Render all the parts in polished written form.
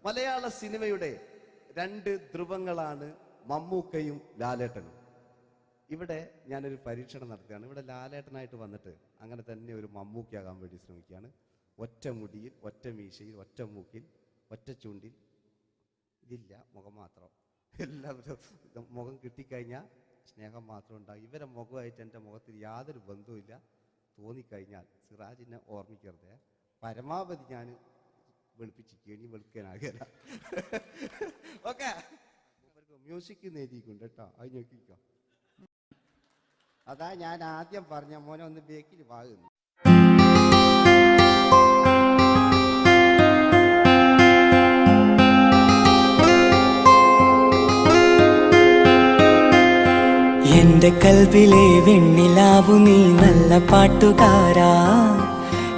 മലയാള സിനിമയുടെ രണ്ട് ധ്രുവങ്ങളാണ് മമ്മൂക്കയും ലാലേട്ടനും. ഇവിടെ ഞാനൊരു പരീക്ഷണം നടത്തുകയാണ്. ഇവിടെ ലാലേട്ടനായിട്ട് വന്നിട്ട് അങ്ങനെ തന്നെ ഒരു മമ്മൂക്കയാകാൻ വേണ്ടി ശ്രമിക്കുകയാണ്. ഒറ്റ മുടിയിൽ, ഒറ്റ മീശയിൽ, ഒറ്റ മൂക്കിൽ, ഒറ്റ ചൂണ്ടിൽ, ഇതില്ല, മുഖം മാത്രം. എല്ലാവരും മുഖം കിട്ടിക്കഴിഞ്ഞാൽ സ്നേഹം മാത്രം ഉണ്ടാകും. ഇവരെ മുഖമായിട്ട് എൻ്റെ മുഖത്തിൽ യാതൊരു ബന്ധവുമില്ല. തോന്നിക്കഴിഞ്ഞാൽ സിറാജിനെ ഓർമ്മിക്കരുത്. പരമാവധി ഞാൻ വെളുപ്പിച്ചിരിക്കുക, ഇനി വെളുക്കാനാകില്ല. ഓക്കെ, മ്യൂസിക് നേടിയിട്ടുണ്ട് കേട്ടോ, അത് നോക്കിക്കോ. അതാ ഞാൻ ആദ്യം പറഞ്ഞ മോനെ ഒന്ന് ബേക്കിൽ വാങ്ങുന്നു. എന്റെ കൽവിലെ വെണ്ണിലാവു നീ നല്ല പാട്ടുകാരാ,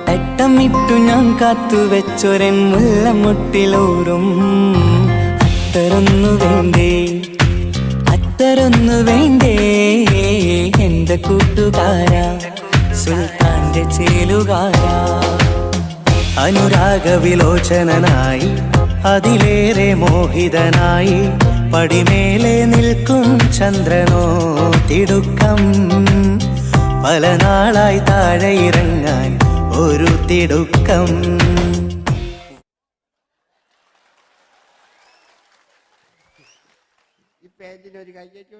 തട്ടമിട്ടു ഞാൻ കാത്തു വെച്ചൊരൻ മുല്ലമുട്ടിലോറും. അത്തരൊന്നു വേണ്ടേ, അത്തരൊന്നു വേണ്ടേ എന്റെ കൂട്ടുകാരാ, സുൽത്താന്റെ ചേലുകാരാ. അനുരാഗവിലോചനായി അതിലേറെ മോഹിതനായി പടിമേലെ നിൽക്കും ചന്ദ്രനോ തിടുക്കം. പല നാളായി താഴെ ഇറങ്ങാൻ ഒരു തിടുക്കം. ഈ പേജിനൊരു കയ്യേറ്റ്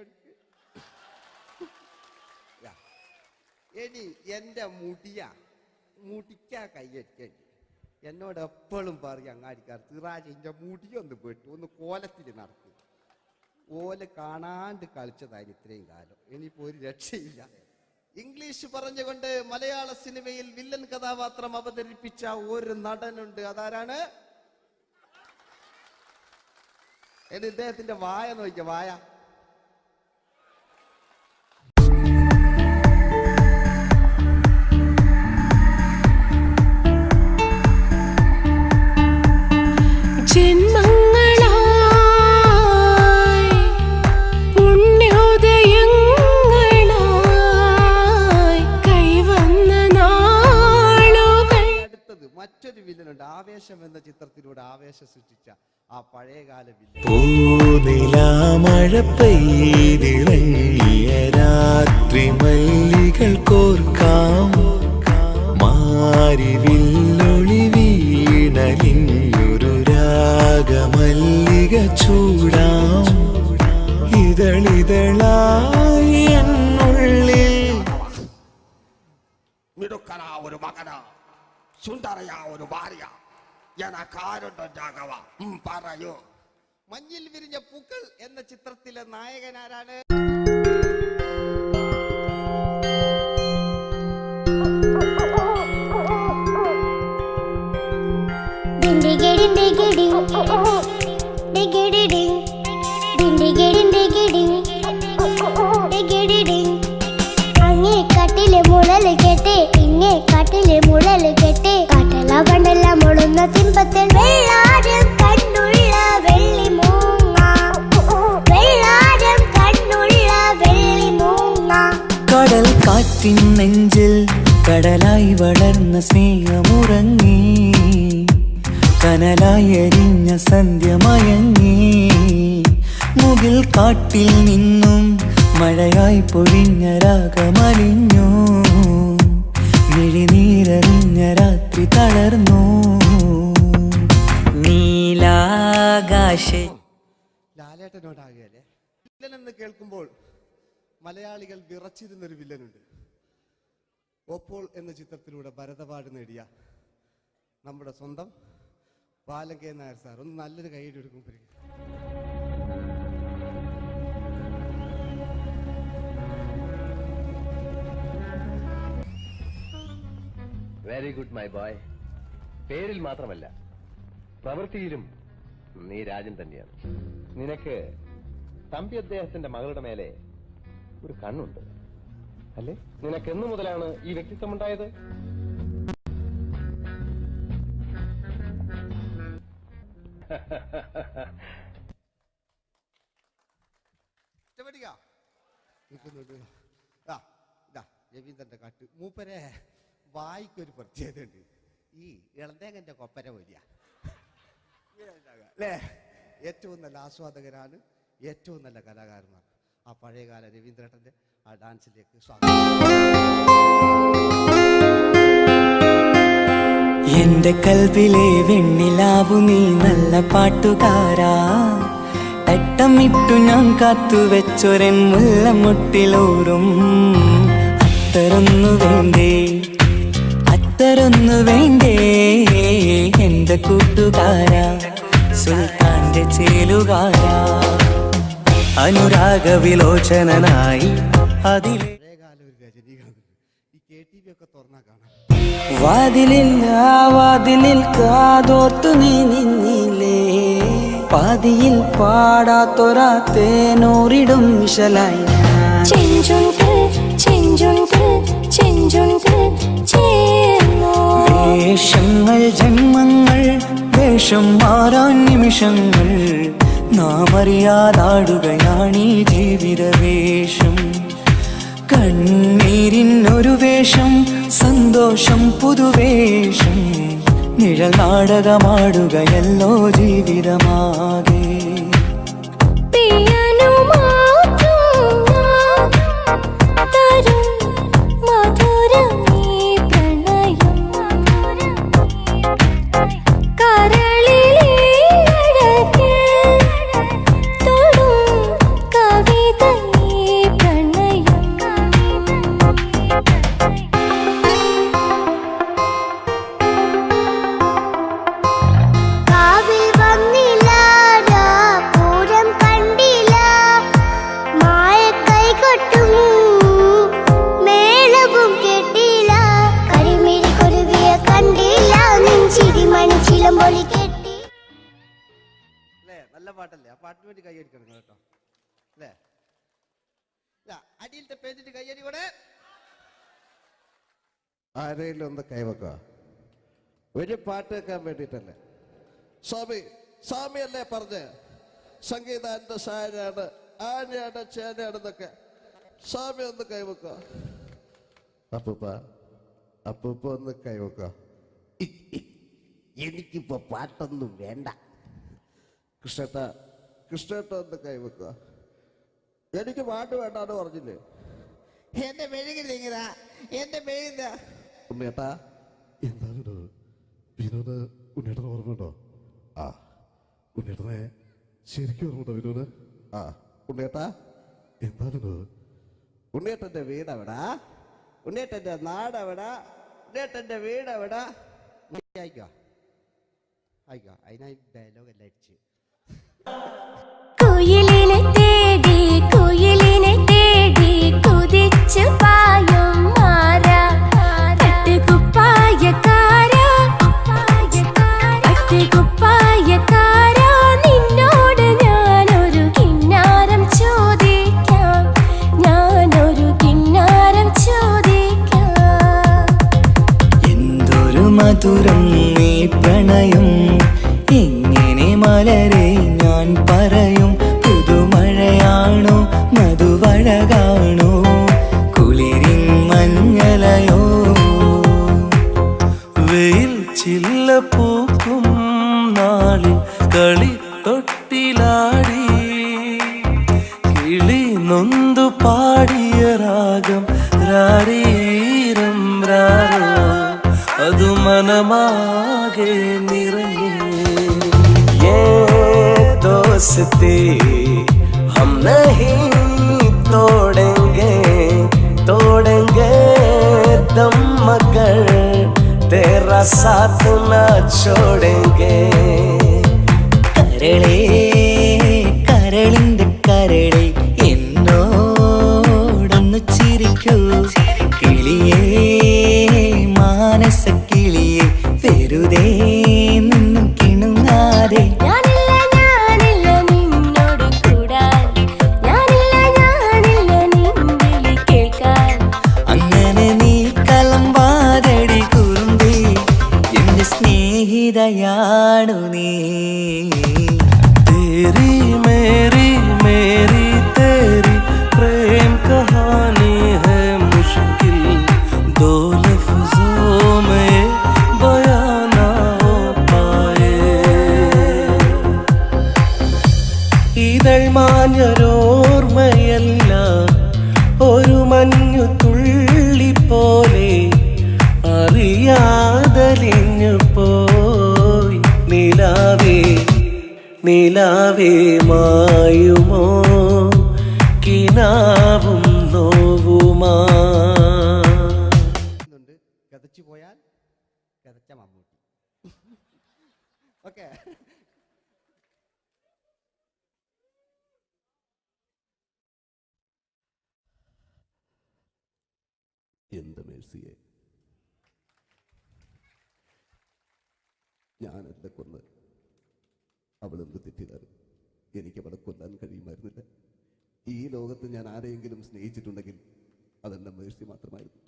എടി എന്റെ മുടിക്കാ കയ്യേറ്റേണ്ടി. എന്നോട് എപ്പോഴും പറയും അങ്ങാടിക്കാർ, സിറാജ് എന്റെ മുടിയൊന്ന് പെട്ടു, ഒന്ന് കോലത്തിൽ നടക്കും. ഓല് കാണാണ്ട് കളിച്ചതായിരുന്നു ഇത്രയും കാലം. ഇനിയിപ്പോ ഒരു രക്ഷയില്ല. ഇംഗ്ലീഷ് പറഞ്ഞുകൊണ്ട് മലയാള സിനിമയിൽ വില്ലൻ കഥാപാത്രം അവതരിപ്പിച്ച ഒരു നടനുണ്ട്. അതാരാണ്? ഇദ്ദേഹത്തിന്റെ വായ നോക്കിയ വായ. മറ്റൊരു വില്ലനുണ്ട്. ആവേശം എന്ന ചിത്രത്തിലൂടെ ആവേശം സൃഷ്ടിച്ച ആ പഴയകാല വില്ലൻ. മഴ പെയ്തിറങ്ങിയ രാത്രി മല്ലികൾ കോർക്കാം, മാരിവില്ലൊളി വീണലിഞ്ഞൊരു രാഗമല്ലിക ചൂടാം. ഇതളിതളായി എന്നുള്ളിൽ മിടുക്കനാ ഒരു മകനാ, സുന്ദരയാ ഒരു ഭാര്യ, എനക്കാരുണ്ടോ രാഘവ, പറയൂ. മഞ്ഞിൽ വിരിഞ്ഞ പൂക്കൾ എന്ന ചിത്രത്തിലെ നായകനാരാണ്? അങ്ങേ കട്ടിലെ മുളല് കേട്ടേ, ഇങ്ങേ കാട്ടിലെ മുളല് കേട്ടേ, കാട്ടല കണ്ടല്ല മുളുന്ന സിംഹത്തിൽ വെള്ളാരം കണ്ണുള്ള വെള്ളിമൂങ്ങ, വെള്ളാരം കണ്ണുള്ള വെള്ളിമൂങ്ങ. കടൽ കാറ്റിൻ നെഞ്ചിൽ കടലായി വളർന്ന സ്നേഹമുറങ്ങി, കനലായി എരിഞ്ഞ സന്ധ്യ മയങ്ങി. മുകിൽ കാട്ടിൽ നിന്നും മഴയായി പൊഴിഞ്ഞ രാഗമലിഞ്ഞു, മിഴിനീരറിഞ്ഞ രാത്രി തളർന്നു. നീലാകാശ ലാലേട്ടനോടാകല്ലേ വില്ലൻ എന്ന് കേൾക്കുമ്പോൾ മലയാളികൾ വിറച്ചിരുന്നൊരു വില്ലനുണ്ട്. ഓപ്പോൾ എന്ന ചിത്രത്തിലൂടെ ഭരതപാട് നേടിയ നമ്മുടെ സ്വന്തം ബാലൻ കെ നായർ സാർ. ഒന്ന് നല്ലൊരു കൈയ്യടി എടുക്കുമ്പോൾ വെരി ഗുഡ് മൈ ബോയ്. പേരിൽ മാത്രമല്ല പ്രവൃത്തിയിലും നീ രാജൻ തന്നെയാണ്. നിനക്ക് തമ്പി അദ്ദേഹത്തിന്റെ മകളുടെ മേലെ ഒരു കണ്ണുണ്ട് അല്ലേ? നിനക്ക് എന്നു മുതലാണ് ഈ വ്യക്തിത്വം ഉണ്ടായത്? രവീന്ദ്രന്റെ കാട്ട് മൂപ്പരെ വായിക്കൊരു പ്രത്യേകത ഉണ്ട്. ഈ ഇളന്തേങ്ങന്റെ കൊപ്പര വലിയ അല്ലേ? ഏറ്റവും നല്ല ആസ്വാദകരാണ്, ഏറ്റവും നല്ല കലാകാരന്മാർ. ആ പഴയകാല രവീന്ദ്രേട്ടൻ്റെ ആ ഡാൻസിലേക്ക് സ്വാഗതം. എന്റെ കൽവിലെ വെണ്ണിലാവു നീ നല്ല പാട്ടുകാരാ, തട്ടമിട്ടു ഞാൻ കാത്തു വെച്ചൊരൻ മുല്ലമുട്ടിലോറും അത്തരൊന്നു വേണ്ടേ, അത്തരൊന്നു വേണ്ടേ എന്റെ കൂട്ടുകാരാ, സുൽത്താന്റെ ചേലുകാരാ, അനുരാഗവിലോചനായി അതിലെ പഴയകാല ഒരു രജനീകാന്ത്. ഈ KTV ഒക്കെ തുറന്നാ കാണാം. വാതിലില്ല വാതിലിൽ കാതോർത്തു നീ നിന്നില്ലേ, പാതിയിൽ പാടാത്തൊരാ തേനൂറിടും വിശലായി ചെഞ്ചുണ്ട് ചെഞ്ചുണ്ട് ചെഞ്ചുണ്ട് ചേർന്നോ. വേഷങ്ങൾ ജന്മങ്ങൾ വേഷം മാറാൻ നിമിഷങ്ങൾ, നാം അറിയാതാടുകയാണീ ജീവിതവേഷം. കണ്ണീരിനൊരു വേഷം, സന്തോഷം പുതുവേഷം, നിഴൽ നാടകമാടുകയല്ലോ ജീവിതമാകെ. പിയാനോ മാത്രം ഞാൻ തരും മധുരം ഈ പ്രണയം, കരളിലെ അഴകിൽ തൊടും കവിത ഈ പ്രണയം. കാവിൽ വന്നില്ല പൂരം കണ്ടില്ല, മായ കൈകൊട്ടും മേളവും കേട്ടില്ല, കരിമിഴി കൊരുവിയ കണ്ടില്ല, നെഞ്ചിരി മണിച്ചിലമ്പൊളി കെട്ടി. അല്ലേ? നല്ല പാട്ടല്ലേ? ആ പാട്ടിന് വേണ്ടി കൈയടിക്കണം കേട്ടോ. അല്ലേ? അടിയിലത്തെ പേജിട്ട് കൈയടി കൂടെ ആരെങ്കിലും ഒന്ന് കൈവക്കുക. ഒരു പാട്ട് വെക്കാൻ വേണ്ടിയിട്ടല്ലേ? സ്വാമിയല്ലേ പറഞ്ഞ് സംഗീതം എന്റെ സാരാണ്, ആനയാണ് ചേനയാണെന്നൊക്കെ. സ്വാമി ഒന്ന് കൈവക്കുക. അപ്പൂപ്പ ഒന്ന് കൈവക്കുക. എനിക്കിപ്പോ പാട്ടൊന്നും വേണ്ട. കൃഷ്ണേട്ട ഒന്ന് കൈവക്കുക. എനിക്ക് പാട്ട് വേണ്ടാന്ന് പറഞ്ഞില്ലേ? എന്റെ മെഴുകുതാ, എന്റെ മെഴുകുന്ന ഉണ്ണേട്ടാ. എന്താ വിനോദ്? ഉണ്ണേട്ടന് ഓർമ്മയുണ്ടോ? ആ, ഉണ്ണേട്ടനെ ശരിക്കും ഓർമ്മയുണ്ടോ വിനോദ്? ആ, ഉണ്ണേട്ടാ എന്താ വിനോദ്? ഉണ്ണേട്ടന്റെ വീട് എവിടാ? ഉണ്ണേട്ടന്റെ നാട് എവിടാ? ഉണ്ണേട്ടന്റെ വീട് എവിടാ? ആയിക്കോ ആയിക്കോ, അതിനായി ഡയലോഗ് എല്ലാം അടിച്ച്. കുയിലിനെ തേടി കുയിലിനെ തേടി കുതിച്ചു പായും മാറാ, പട്ടുകുപ്പായക്കാരാ പട്ടുകുപ്പായക്കാരാ, നിന്നോട് ഞാനൊരു കിന്നാരം ചോദിക്കാം, ഞാനൊരു കിന്നാരം ചോദിക്കാം. എന്തൊരു മധുരം നീ പ്രണയം, എങ്ങനെ മലരെ ഞാൻ പറയും, പുതുമഴയാണോ മധുവഴകാണോ കുളിരിൻ മഞ്ഞലയോ. വെയിൽ ചില്ല പൂക്കും നാളിൽ കളിത്തൊട്ടിലാടി, കിളി നൊന്തു പാടിയ രാഗം രാരീരം രാരോ, അതു മനമാകെ നിറഞ്ഞേ. दोस्ती हम नहीं तोड़ेंगे, तोड़ेंगे दम मगर तेरा साथ न छोड़ेंगे. കരളേ കരളിന്റെ കരളെ എന്നോടൊന്ന് ചിരിക്കൂ, കിളിയേ മാനസ കിളിയെ വെറുതെ നിന്നു കിണുങ്ങാതെ. സ്നേഹിതയാണു നീ. तेरी मेरी मेरी तेरी प्रेम कहानी है मुश्किल, दो लफ्जों में बयां ना हो पाए. നിലാവേ മായുമോ കിനാവും നോവുമാ. കതച്ചു പോയാൽ കതച്ച മമ്മൂട്ടി. ഓക്കെ, എന്റെ മേഴ്സിയെ, ഞാനല്ല കൊന്ന്, അവളെന്ത് തെറ്റിയതാണ്. എനിക്ക് അവളെ കൊല്ലാൻ കഴിയുമായിരുന്നില്ല. ഈ ലോകത്ത് ഞാൻ ആരെയെങ്കിലും സ്നേഹിച്ചിട്ടുണ്ടെങ്കിൽ അതെന്റെ മേഴ്സി മാത്രമായിരുന്നു.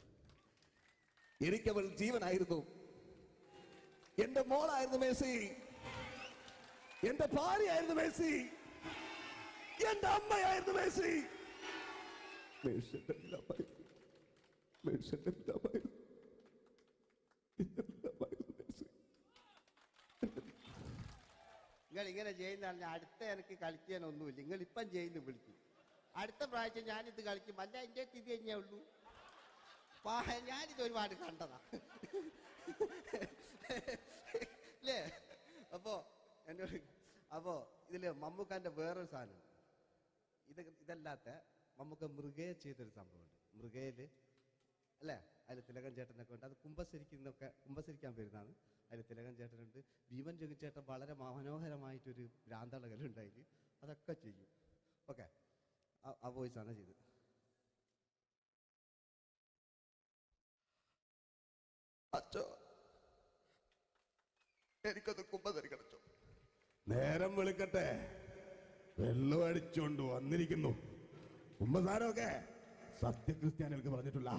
എനിക്കവൾ ജീവനായിരുന്നു, എന്റെ മോളായിരുന്നു മേഴ്സി, എന്റെ ഭാര്യയായിരുന്നു മേഴ്സി, എന്റെ അമ്മയായിരുന്നു മേഴ്സി. മേഴ്സിയുടെ എല്ലാമായിരുന്നു, മേഴ്സിയുടെ എല്ലാമായിരുന്നു, എല്ലാമായിരുന്നു മേഴ്സി. നിങ്ങൾ ഇങ്ങനെ ചെയ്യുന്നതാണ്. അടുത്ത എനിക്ക് കളിക്കാനൊന്നുമില്ല. നിങ്ങൾ ഇപ്പം ചെയ്യുന്നു വിളിക്കും. അടുത്ത പ്രാവശ്യം ഞാനിത് കളിക്കും. അല്ല, എൻ്റെ ഇത് തന്നെയേ ഉള്ളൂ. ഞാനിത് ഒരുപാട് കണ്ടതാ അല്ലേ? അപ്പോ ഇതില് മമ്മൂക്കാന്റെ വേറൊരു സാധനം, ഇതല്ലാത്ത മമ്മൂക്ക മൃഗയെ ചെയ്തൊരു സംഭവമുണ്ട്. മൃഗയില് അല്ലേ, അതിൽ തിലകൻ ചേട്ടനൊക്കെ ഉണ്ട്. അത് കുമ്പസരിക്കാൻ വരുന്നതാണ്. അതിൽ തിലകൻ ചേട്ടനുണ്ട്, ഭീമൻ ജഗിച്ചേട്ടൻ വളരെ മനോഹരമായിട്ടൊരു ഭ്രാന്തളകലുണ്ടായി. അതൊക്കെ ചെയ്യും. ഓക്കെ, ആ വോയിസാണ് ചെയ്തത്. അച്ചോ, എനിക്കൊന്ന് കുമ്പസരിക്കണം അച്ചോ. നേരം വെളുക്കട്ടെ, വെള്ളം അടിച്ചോണ്ട് വന്നിരിക്കുന്നു. കുമ്പസാരമൊക്കെ സത്യക്രിസ്ത്യാനികൾക്ക് പറഞ്ഞിട്ടുള്ള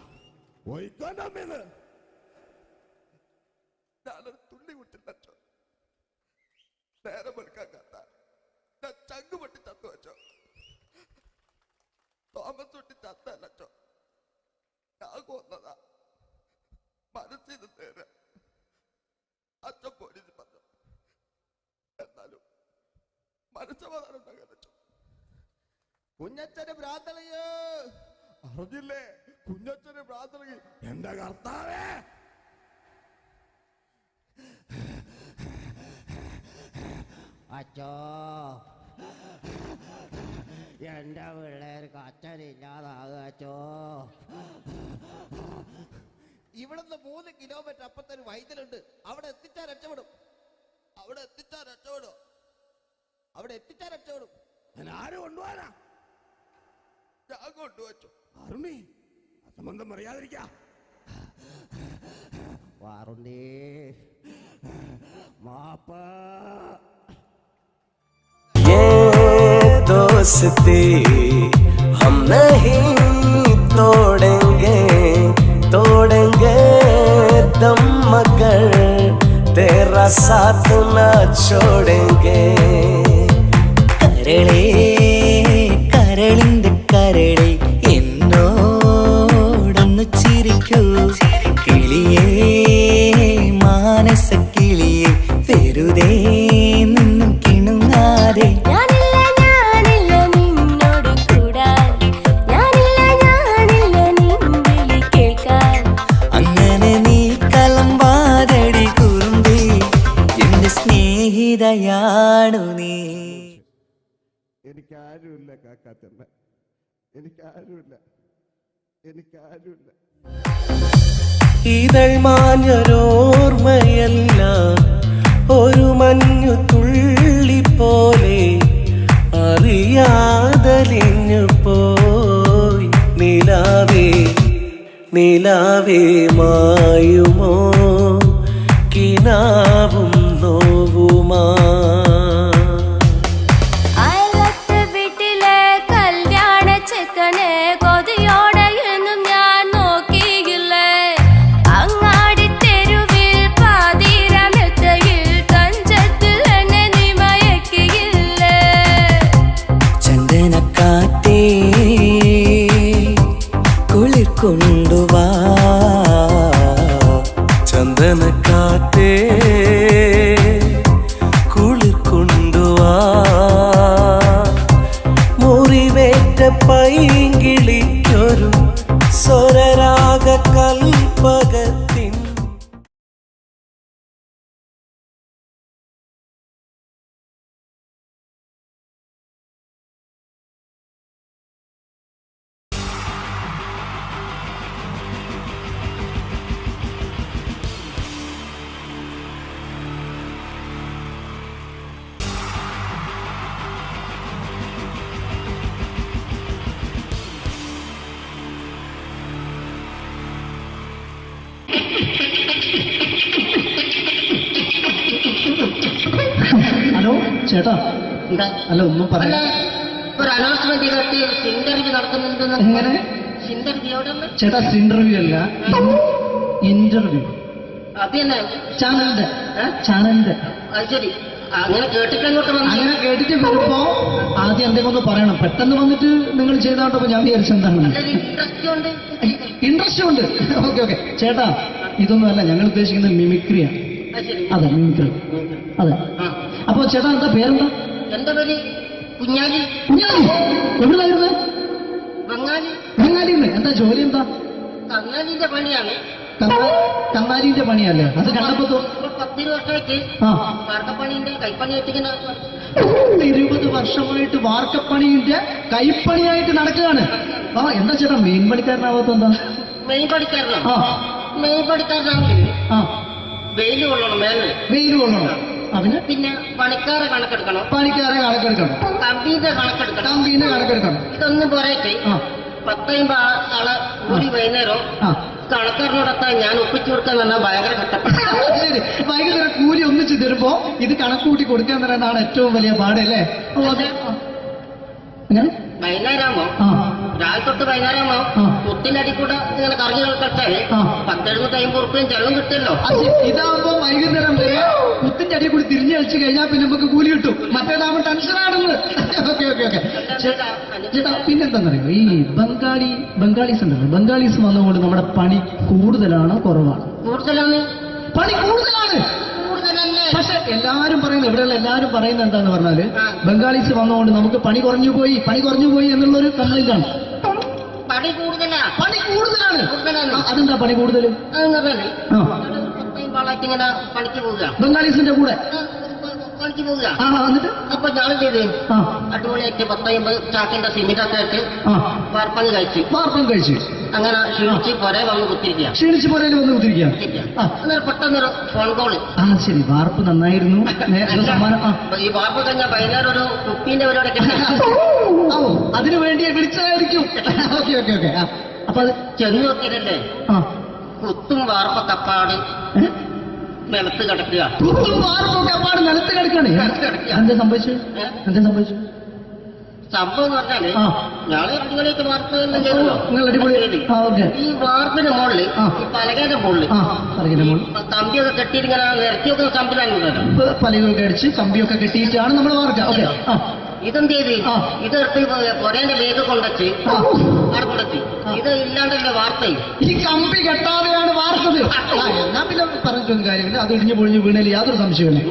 ഒഴിക്കോന്റെ അമ്മേന്ന് ഞാനൊരു തുള്ളി കുടിച്ചില്ല അച്ചോ. നേരം വെളുക്കാൻ കാത്ത ഞാൻ ചങ്ക് പൊട്ടി ചത്തു വെച്ചോ. തോമസ് തൊട്ടി ചത്തല്ല അച്ചോ, ഞാൻ കൊന്നതാ. മനസ്സിന് നേരെ അച്ഛൻ പോലീസ് പറഞ്ഞു. എന്നാലും മനസ്സമാധാനം ഉണ്ടാകാൻ അച്ഛൻ. കുഞ്ഞച്ഛന് ഭ്രാന്തളയോ അറിഞ്ഞില്ലേ? കുഞ്ഞച്ഛന് ഭ്രാന്തളകി. എന്റെ കർത്താവേ, അച്ഛോ, എന്റെ പിള്ളേർക്ക് അച്ഛനില്ലാതാകുക അച്ഛോ. ഇവിടുന്ന് 3 കിലോമീറ്റർ അപ്പുറത്തൊരു വൈദ്യുണ്ട്. അവിടെ എത്തിച്ചാൽ രക്ഷപ്പെടും. ഞാൻ ആര് കൊണ്ടുപോകാനാ? ഞാൻ കൊണ്ടുവച്ചു. അരുണി, അസംബന്ധം പറയാതിരിക്കാ. വാറുണ്ടേ മാപ്പ. ये दोस्ती हम नहीं तोड़ेंगे, तोड़ेंगे दम मगर तेरा साथ न छोड़ेंगे. കരളേ കരളിന്റെ കരളെ എന്നോടൊന്നു ചിരിക്കൂ. കിളിയേ മാനസ കിളിയെ വെറുതെ നിന്നു കിണുങ്ങാതെ. ഞാനില്ല നിന്നോട് കൂടാൻ, ഞാനില്ല നിൻ വിളി കേൾക്കാൻ. അങ്ങനെ നീ കലമ്പാതടി കുറുമ്പി, എന്റെ സ്നേഹിതയാണു നീ. എനിക്കാരുമില്ല കാക്കാത്തമ്മ, എനിക്കാരുമില്ല. ഇതൾ മാഞ്ഞൊരോർമ്മയെല്ലാം ഒരു മഞ്ഞു തുള്ളി പോലെ അറിയാതലിഞ്ഞു പോയി. നിലാവേ നിലാവേ മായുമോ കിനാവും നോവുമാ. അയലത്തെ വീട്ടിലെ കല്യാണ ചെക്കനെ കൊതിയോടെ എന്നും ഞാൻ നോക്കിയില്ലേ. അങ്ങാടി തെരുവിൽ പാതിരമെത്തയിൽ തഞ്ചത്തിൽ എന്നെ നീ മയക്കിയില്ലേ. ചന്ദനക്കാറ്റേ കുളിർ കൊണ്ടുവാ, ചന്ദനക്കാറ്റേ കുളിർ കൊണ്ടുവാ. മുറിവേറ്റ പൈങ്കിളിക്കൊരു സ്വരരാഗ കൽപ്പകത്തിൻ ചേട്ടാ എന്താ അല്ല ഒന്നും അല്ല പറയാ ഒരു അനൗൺസ്മെന്റ് ചെയ്തിട്ട് ഇന്റർവ്യൂ നടക്കുന്നുണ്ടെന്ന് എങ്ങനെ ഇന്റർവ്യൂ എവിടെ ഉണ്ട്? ചേട്ടാ ഇന്റർവ്യൂ അല്ല ഇന്റർവ്യൂ അത് തന്നെ ചാനലിന്റെ ഏ? ചാനലിന്റെ അത് ശരി അങ്ങനെ കേട്ടിട്ട് അങ്ങോട്ട് വന്നു അങ്ങനെ കേട്ടിട്ട് വരുമ്പോ ആദ്യം എന്തെങ്കിലും ഒന്ന് പറയണം. പെട്ടെന്ന് വന്നിട്ട് നിങ്ങൾ ചെയ്താണ്ടപ്പോ ഞാൻ വിചാരിച്ചു എന്താണ് നല്ലൊരു ഇൻട്രസ്റ്റ് ഉണ്ട്. ഇൻട്രസ്റ്റ് ഉണ്ട്. ഓക്കെ ഓക്കെ ചേട്ടാ ഇതൊന്നും അല്ല ഞങ്ങൾ ഉദ്ദേശിക്കുന്നത് മിമിക്രിയാണ്. അത് ശരി അതെ മിമിക്രി അതെ. ആ. അപ്പൊ ചേട്ടാ എന്താ പേരെന്താ? എന്റെ പേര് കുഞ്ഞാലി കുഞ്ഞാലി. എവിടുന്നായിരുന്നു? ബംഗാളി. ബംഗാളിന്ന്. എന്താ ജോലി എന്താ? കന്നാലിന്റെ പണിയാണ്. കന്നാലിന്റെ പണിയല്ലേ? അത് കണ്ടപ്പോ ഇപ്പൊ 10 വർഷമായിട്ട് ആ വാർക്കപ്പണിന്റെ കൈപ്പണിയായിട്ട് ഇങ്ങനെ 20 വർഷമായിട്ട് വാർക്കപ്പണിന്റെ കൈപ്പണിയായിട്ട് നടക്കുകയാണ്. ആ എന്താ ചേട്ടാ മെയിൻ പണിക്കാരനാവാത്ത എന്താ? മെയിൻ പണിക്കാരനാണ്. ആ മെയിൻ പണിക്കാരനാണെങ്കിൽ ആ വെയിൽ കൊള്ളണം മേലെ. വെയിൽ കൊള്ളണം. അതിന് പിന്നെ പണിക്കാരെ കണക്കെടുക്കണം, പണിക്കാരെ കണക്കെടുക്കണം, കമ്പീന്റെ കണക്കെടുക്കണം. കമ്പീന്റെ കണക്കെടുക്കണം. ഇതൊന്നും പോരായിട്ട് ആ 10-50 ആളെ കൂടി വൈകുന്നേരം ആ കണക്കാരനോടൊത്താൻ ഞാൻ ഒപ്പിച്ചു കൊടുക്കാൻ പറഞ്ഞാൽ ഭയങ്കര കഷ്ടപ്പെട്ട. ശരി. വൈകുന്നേരം കൂലി ഒന്നിച്ച് തരുമ്പോ ഇത് കണക്കൂട്ടി കൊടുക്കാൻ പറയുന്നതാണ് ഏറ്റവും വലിയ പാട് അല്ലേ? ഓ അതെ. എങ്ങനെ വൈകുന്നേരമാകുമ്പോ ആ രാവിലെ തൊട്ട് വൈകുന്നേരമാകുമ്പോ ആ. കുത്തിന്റെ അടി കൂടെ ഇങ്ങനെ കറങ്ങി കളിച്ചാല് ആ. 10-70-50 ഉറുപ്പിയും ചെള്ളം കിട്ടുമല്ലോ. അത് ഇതാവുമ്പോ വൈകുന്നേരം വരെ കുത്തിന്റെ അടി കൂടി തിരിഞ്ഞു കളിച്ച് കഴിഞ്ഞാൽ പിന്നെ നമുക്ക് കൂലി കിട്ടും. മറ്റേതാവുമ്പോ ടെൻഷനാണെന്ന്. ഓക്കെ ഓക്കെ ഓക്കെ ചേട്ടാ പിന്നെന്താണെന്നറിയോ ഈ ബംഗാളീസ് ഉണ്ടല്ലോ, ബംഗാളീസ് വന്നുകൊണ്ട് നമ്മുടെ പണി കൂടുതലാണ് കുറവാണ്? കൂടുതലാണ്. പണി കൂടുതലാണ്. കൂടുതലല്ലേ? പക്ഷെ എല്ലാരും പറയുന്നത് ഇവിടെയുള്ള എല്ലാരും പറയുന്നത് എന്താന്ന് പറഞ്ഞാല് ആ. ബംഗാളീസ് വന്നുകൊണ്ട് നമുക്ക് പണി കുറഞ്ഞു പോയി എന്നുള്ളൊരു കംപ്ലൈന്റ് ആണ്. പണി കൂടുതലാ. പണി കൂടുതലാണ്. കൂടുതലാണ്. ആ, അതെന്താ പണി കൂടുതൽ? അതെന്ന് പറഞ്ഞാല് ആ 10-50 ആളായിട്ട് ഇങ്ങനെ പണിക്ക് പോവുക. ബംഗാളീസിന്റെ കൂടെ പണിക്ക് പോവുക. ആ എന്നിട്ട് അപ്പൊ ഞാൻ ചെയ്ത് ആ അടിപൊളിയായിട്ട് 10-50 ചാക്കിന്റെ സിമെന്റ് ഒക്കെ ആയിട്ട് ആ വാർപ്പങ്ങ് കഴിച്ച് വാർപ്പം കഴിച്ച് അങ്ങനെ ക്ഷീണിച്ച് പുറേ വന്ന് കുത്തിരിക്കുക. ക്ഷീണിച്ച് പോരേല് വന്ന് കുത്തിരിക്കുക. ആ അന്നേരം പെട്ടെന്നൊരു ഫോൺ കോള്. ആ ശരി വാർപ്പ് നന്നായിരുന്നു. നേരത്തെ സമ്മാനം ആ ഈ വാർപ്പ് കഴിഞ്ഞാൽ വൈകുന്നേരം ഒരു കുപ്പീന്റെ പരിപാടി ഒക്കെ ഓ അതിനു വേണ്ടി വിളിച്ചതായിരിക്കും. Okay okay okay. ആ അപ്പൊ അത് ചെന്ന് നോക്കിയതല്ലേ ആ കുത്തും വാർപ്പൊക്കെ അപ്പാട് നിലത്ത് കിടക്കുക. കുത്തും വാർപ്പൊക്കെ അപ്പാട് നിലത്ത് കിടക്കാണ്. എന്താ സംഭവിച്ചു? എന്താ സംഭവിച്ചു? സംഭവം എന്ന് പറഞ്ഞാല് ആ. ഞാള് അടിപൊളിയായിട്ട് വാർപ്പ് എല്ലാം ചെയ്തല്ലോ. നിങ്ങൾ അടിപൊളി. ആ ഓക്കെ. ഈ വാർപ്പിന്റെ മുകളില് ആ. ഈ പലകയുടെ മുകളില് ആ പറയുന്ന മോൾ കമ്പിയൊക്കെ കെട്ടിയിട്ട് ഇങ്ങനെ നിരത്തി വെക്കുന്ന സംവിധാനം. പലകൊക്കെ അടിച്ച് കമ്പിയൊക്കെ കെട്ടിയിട്ടാണ് നമ്മൾ വാർക്കുക. ഓക്കെ. ആ ഇതെന്ത് ചെയ്ത് ആ. ഇതെടുത്ത് പൊരേന്റെ ലേക്ക് കൊണ്ടുവച്ച് ആ. അവിടെ കൊണ്ടുവച്ച് ഇത് ഇല്ലാണ്ടല്ലേ വാർത്തയും. ഈ കമ്പി കെട്ടാതെയാണ് വാർത്തത്. ഞാൻ പിന്നെ പറഞ്ഞിട്ടൊന്നും കാര്യമില്ല. അത് ഇടിഞ്ഞു പൊളിഞ്ഞു വീണേല് യാതൊരു സംശയമില്ല.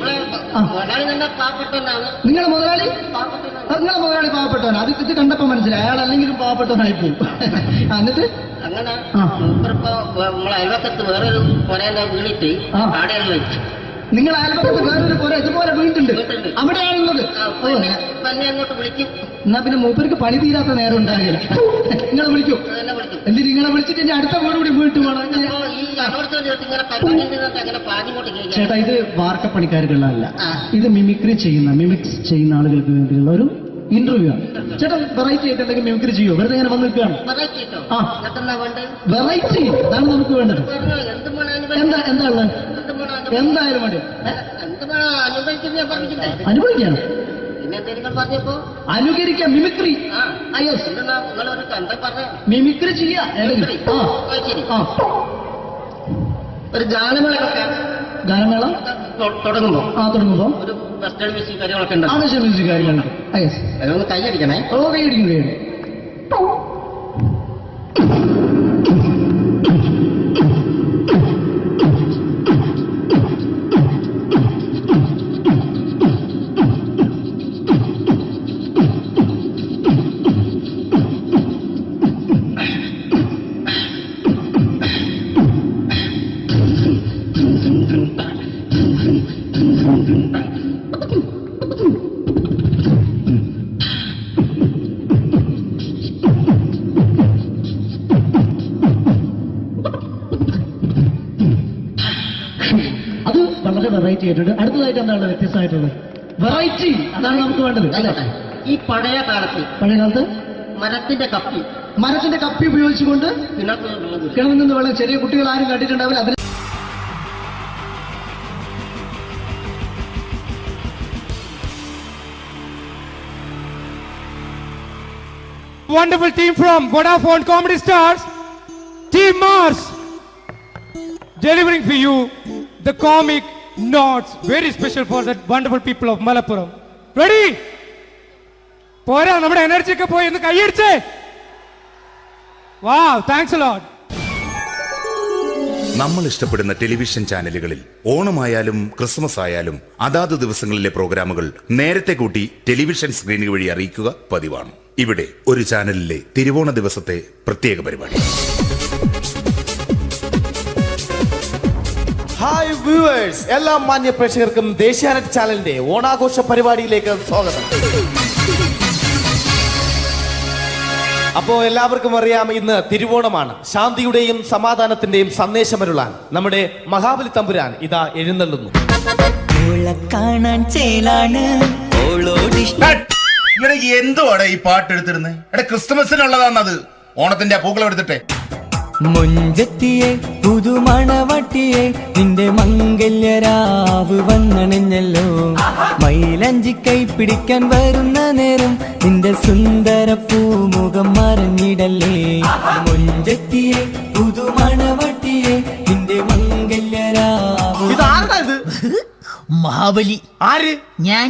ആ. മുതലാളി തന്നെ പാവപ്പെട്ടവനാണ്. നിങ്ങളെ മുതലാളി പാവപ്പെട്ടവനാണ്. നിങ്ങളെ മുതലാളി പാവപ്പെട്ടവനാണ്. അത് ഇത് കണ്ടപ്പോ മനസ്സിലായി അയാൾ അല്ലെങ്കിലും പാവപ്പെട്ടവനായി പോകും. എന്നിട്ട് അങ്ങനെ ആ. മൂപ്പരിപ്പോ നമ്മളെ അയൽവക്കത്ത് വേറൊരു പൊരേന്റെ വീണിട്ട് ആ. ആടെയാണ് വെച്ചു. നിങ്ങൾ അയൽപക്കത്ത് വേറൊരു പോലെ ഇതുപോലെ വീണ്ടുണ്ട് വീണ്ടുണ്ട്. അവിടെയാണുള്ളത്. ഓ തന്നെ അങ്ങോട്ട് വിളിക്കും. എന്നാ പിന്നെ മൂപ്പർക്ക് പണി തീരാത്ത നേരം ഉണ്ടാകില്ല. നിങ്ങളെ വിളിക്കും. തന്നെ വിളിക്കും. എന്തിന് നിങ്ങളെ വിളിച്ചിട്ട് ഇനി അടുത്ത വീട് കൂടി വീട്ടു വേണം. അപ്പോ ഈ അതോടത്തോട് ചേർത്ത് ഇങ്ങനെ പരിപാടി അങ്ങനെ പാഞ്ഞുകൊണ്ട് കേൾക്കാം. ചേട്ടാ ഇത് വാർക്കപ്പണിക്കാർക്കുള്ളതല്ല. ആ. ഇത് മിമിക്സ് ചെയ്യുന്ന ആളുകൾക്ക് വേണ്ടിയുള്ള ഒരു ഇന്റർവ്യൂ ആണ്. ചേട്ടാ വെറൈറ്റി ആയിട്ട് എന്തെങ്കിലും മിമിക്രി ചെയ്യോ? വെറുതെ ഇങ്ങനെ വന്ന് നിൽക്കുകയാണ്. വെറൈറ്റി കേട്ടോ. ആ. എന്നിട്ടെന്നാ വേണ്ടത്? വെറൈറ്റി അതാണ് നമുക്ക് വേണ്ടത്. പറഞ്ഞോ എന്ത് വേണം എന്താ ഉള്ളത്? എന്തായാലും മതി. എന്ത് വേണം അനുഭവിക്കുന്നത് ഞാൻ പറഞ്ഞില്ലേ. അനുഭവിക്കാം. പിന്നെ നിങ്ങൾ പറഞ്ഞപ്പോ അനുകരിക്കാം. മിമിക്രി. ആ യെസ് എന്തെന്നാ നിങ്ങളൊരു എന്താ പറഞ്ഞ മിമിക്രി ചെയ്യാ. ആ ശരി. ആ ഒരു ഗാനമേളൊക്കെ ഗാനമേള തുടങ്ങുമ്പോ തുടങ്ങുമ്പോ ഒരു വെസ്റ്റേൺ മ്യൂസിക് കാര്യങ്ങളൊക്കെ ഉണ്ട്. ആവശ്യം മ്യൂസിക് കാര്യങ്ങളുണ്ട്. യെസ് അതൊന്ന് കൈയടിക്കണേ. ഓ കൈയടിക്കും കൈയടി. അത് വളരെ വെറൈറ്റി ആയിട്ടുണ്ട്. അടുത്തതായിട്ട് എന്താണ് വ്യത്യസ്തമായിട്ടുള്ളത്? വെറൈറ്റി അതാണ് നമുക്ക് വേണ്ടത് അല്ലേ? ഈ പഴയ കാലത്ത് പഴയ കാലത്ത് മരത്തിന്റെ കപ്പി ഉപയോഗിച്ചുകൊണ്ട് കിണറ്റിൽ കിണറിൽ നിന്ന് വെള്ളം ചെറിയ കുട്ടികൾ ആരും കണ്ടിട്ടുണ്ടാവില്ല. അതിന് wonderful team from Vodafone Comedy Stars, Team Mars, delivering for you the comic notes, very special for the wonderful people of Malappuram. Ready? പോരാ, നമ്മുടെ എനർജി ഒക്കെ പോയി ഒന്ന് കൈയടിച്ചേ. Wow, thanks a lot. നമ്മൾ ഇഷ്ടപ്പെടുന്ന ടെലിവിഷൻ ചാനലുകളിൽ ഓണമായാലും ക്രിസ്മസ് ആയാലും അതാത് ദിവസങ്ങളിലെ പ്രോഗ്രാമുകൾ നേരത്തെ കൂട്ടി ടെലിവിഷൻ സ്ക്രീനുകൾ വഴി അറിയിക്കുക പതിവാണ്. ഇവിടെ ഒരു ചാനലിലെ തിരുവോണ ദിവസത്തെ പ്രത്യേക പരിപാടി. ഹായ് വ്യൂവേഴ്സ്, എല്ലാ മാന്യ പ്രേക്ഷകർക്കും ദേശീയാനെറ്റ് ചാനലിന്റെ ഓണാഘോഷ പരിപാടിയിലേക്ക് സ്വാഗതം. അപ്പോ എല്ലാവർക്കും അറിയാം, ഇന്ന് തിരുവോണമാണ്. ശാന്തിയുടെയും സമാധാനത്തിന്റെയും സന്ദേശമരുളാൻ നമ്മുടെ മഹാബലി തമ്പുരാൻ ഇതാ എഴുന്നള്ളുന്നു. കാണാൻ ചേലാണ് എന്തുവാടാ ഈ പാട്ട് എടുത്തിരുന്നത്? എടാ, ക്രിസ്മസിനുള്ളതാണത്. ഓണത്തിന്റെ പൂക്കളം എടുത്തിട്ടെ. മുഞ്ചത്തിയെ പുതുമണവട്ടിയെ നിന്റെ മംഗല്യരാവ് വന്നണിഞ്ഞല്ലോ. മൈലഞ്ചി കൈ പിടിക്കാൻ വരുന്ന നേരം നിന്റെ സുന്ദര പൂമുഖം മറഞ്ഞിടല്ലേ. മുഞ്ചത്തിയെ പുതുമണവട്ടിയെ നിന്റെ മംഗല്യരാവ്. ഇതാരടാ ഇത്? മഹാബലി. ആര്? ഞാൻ.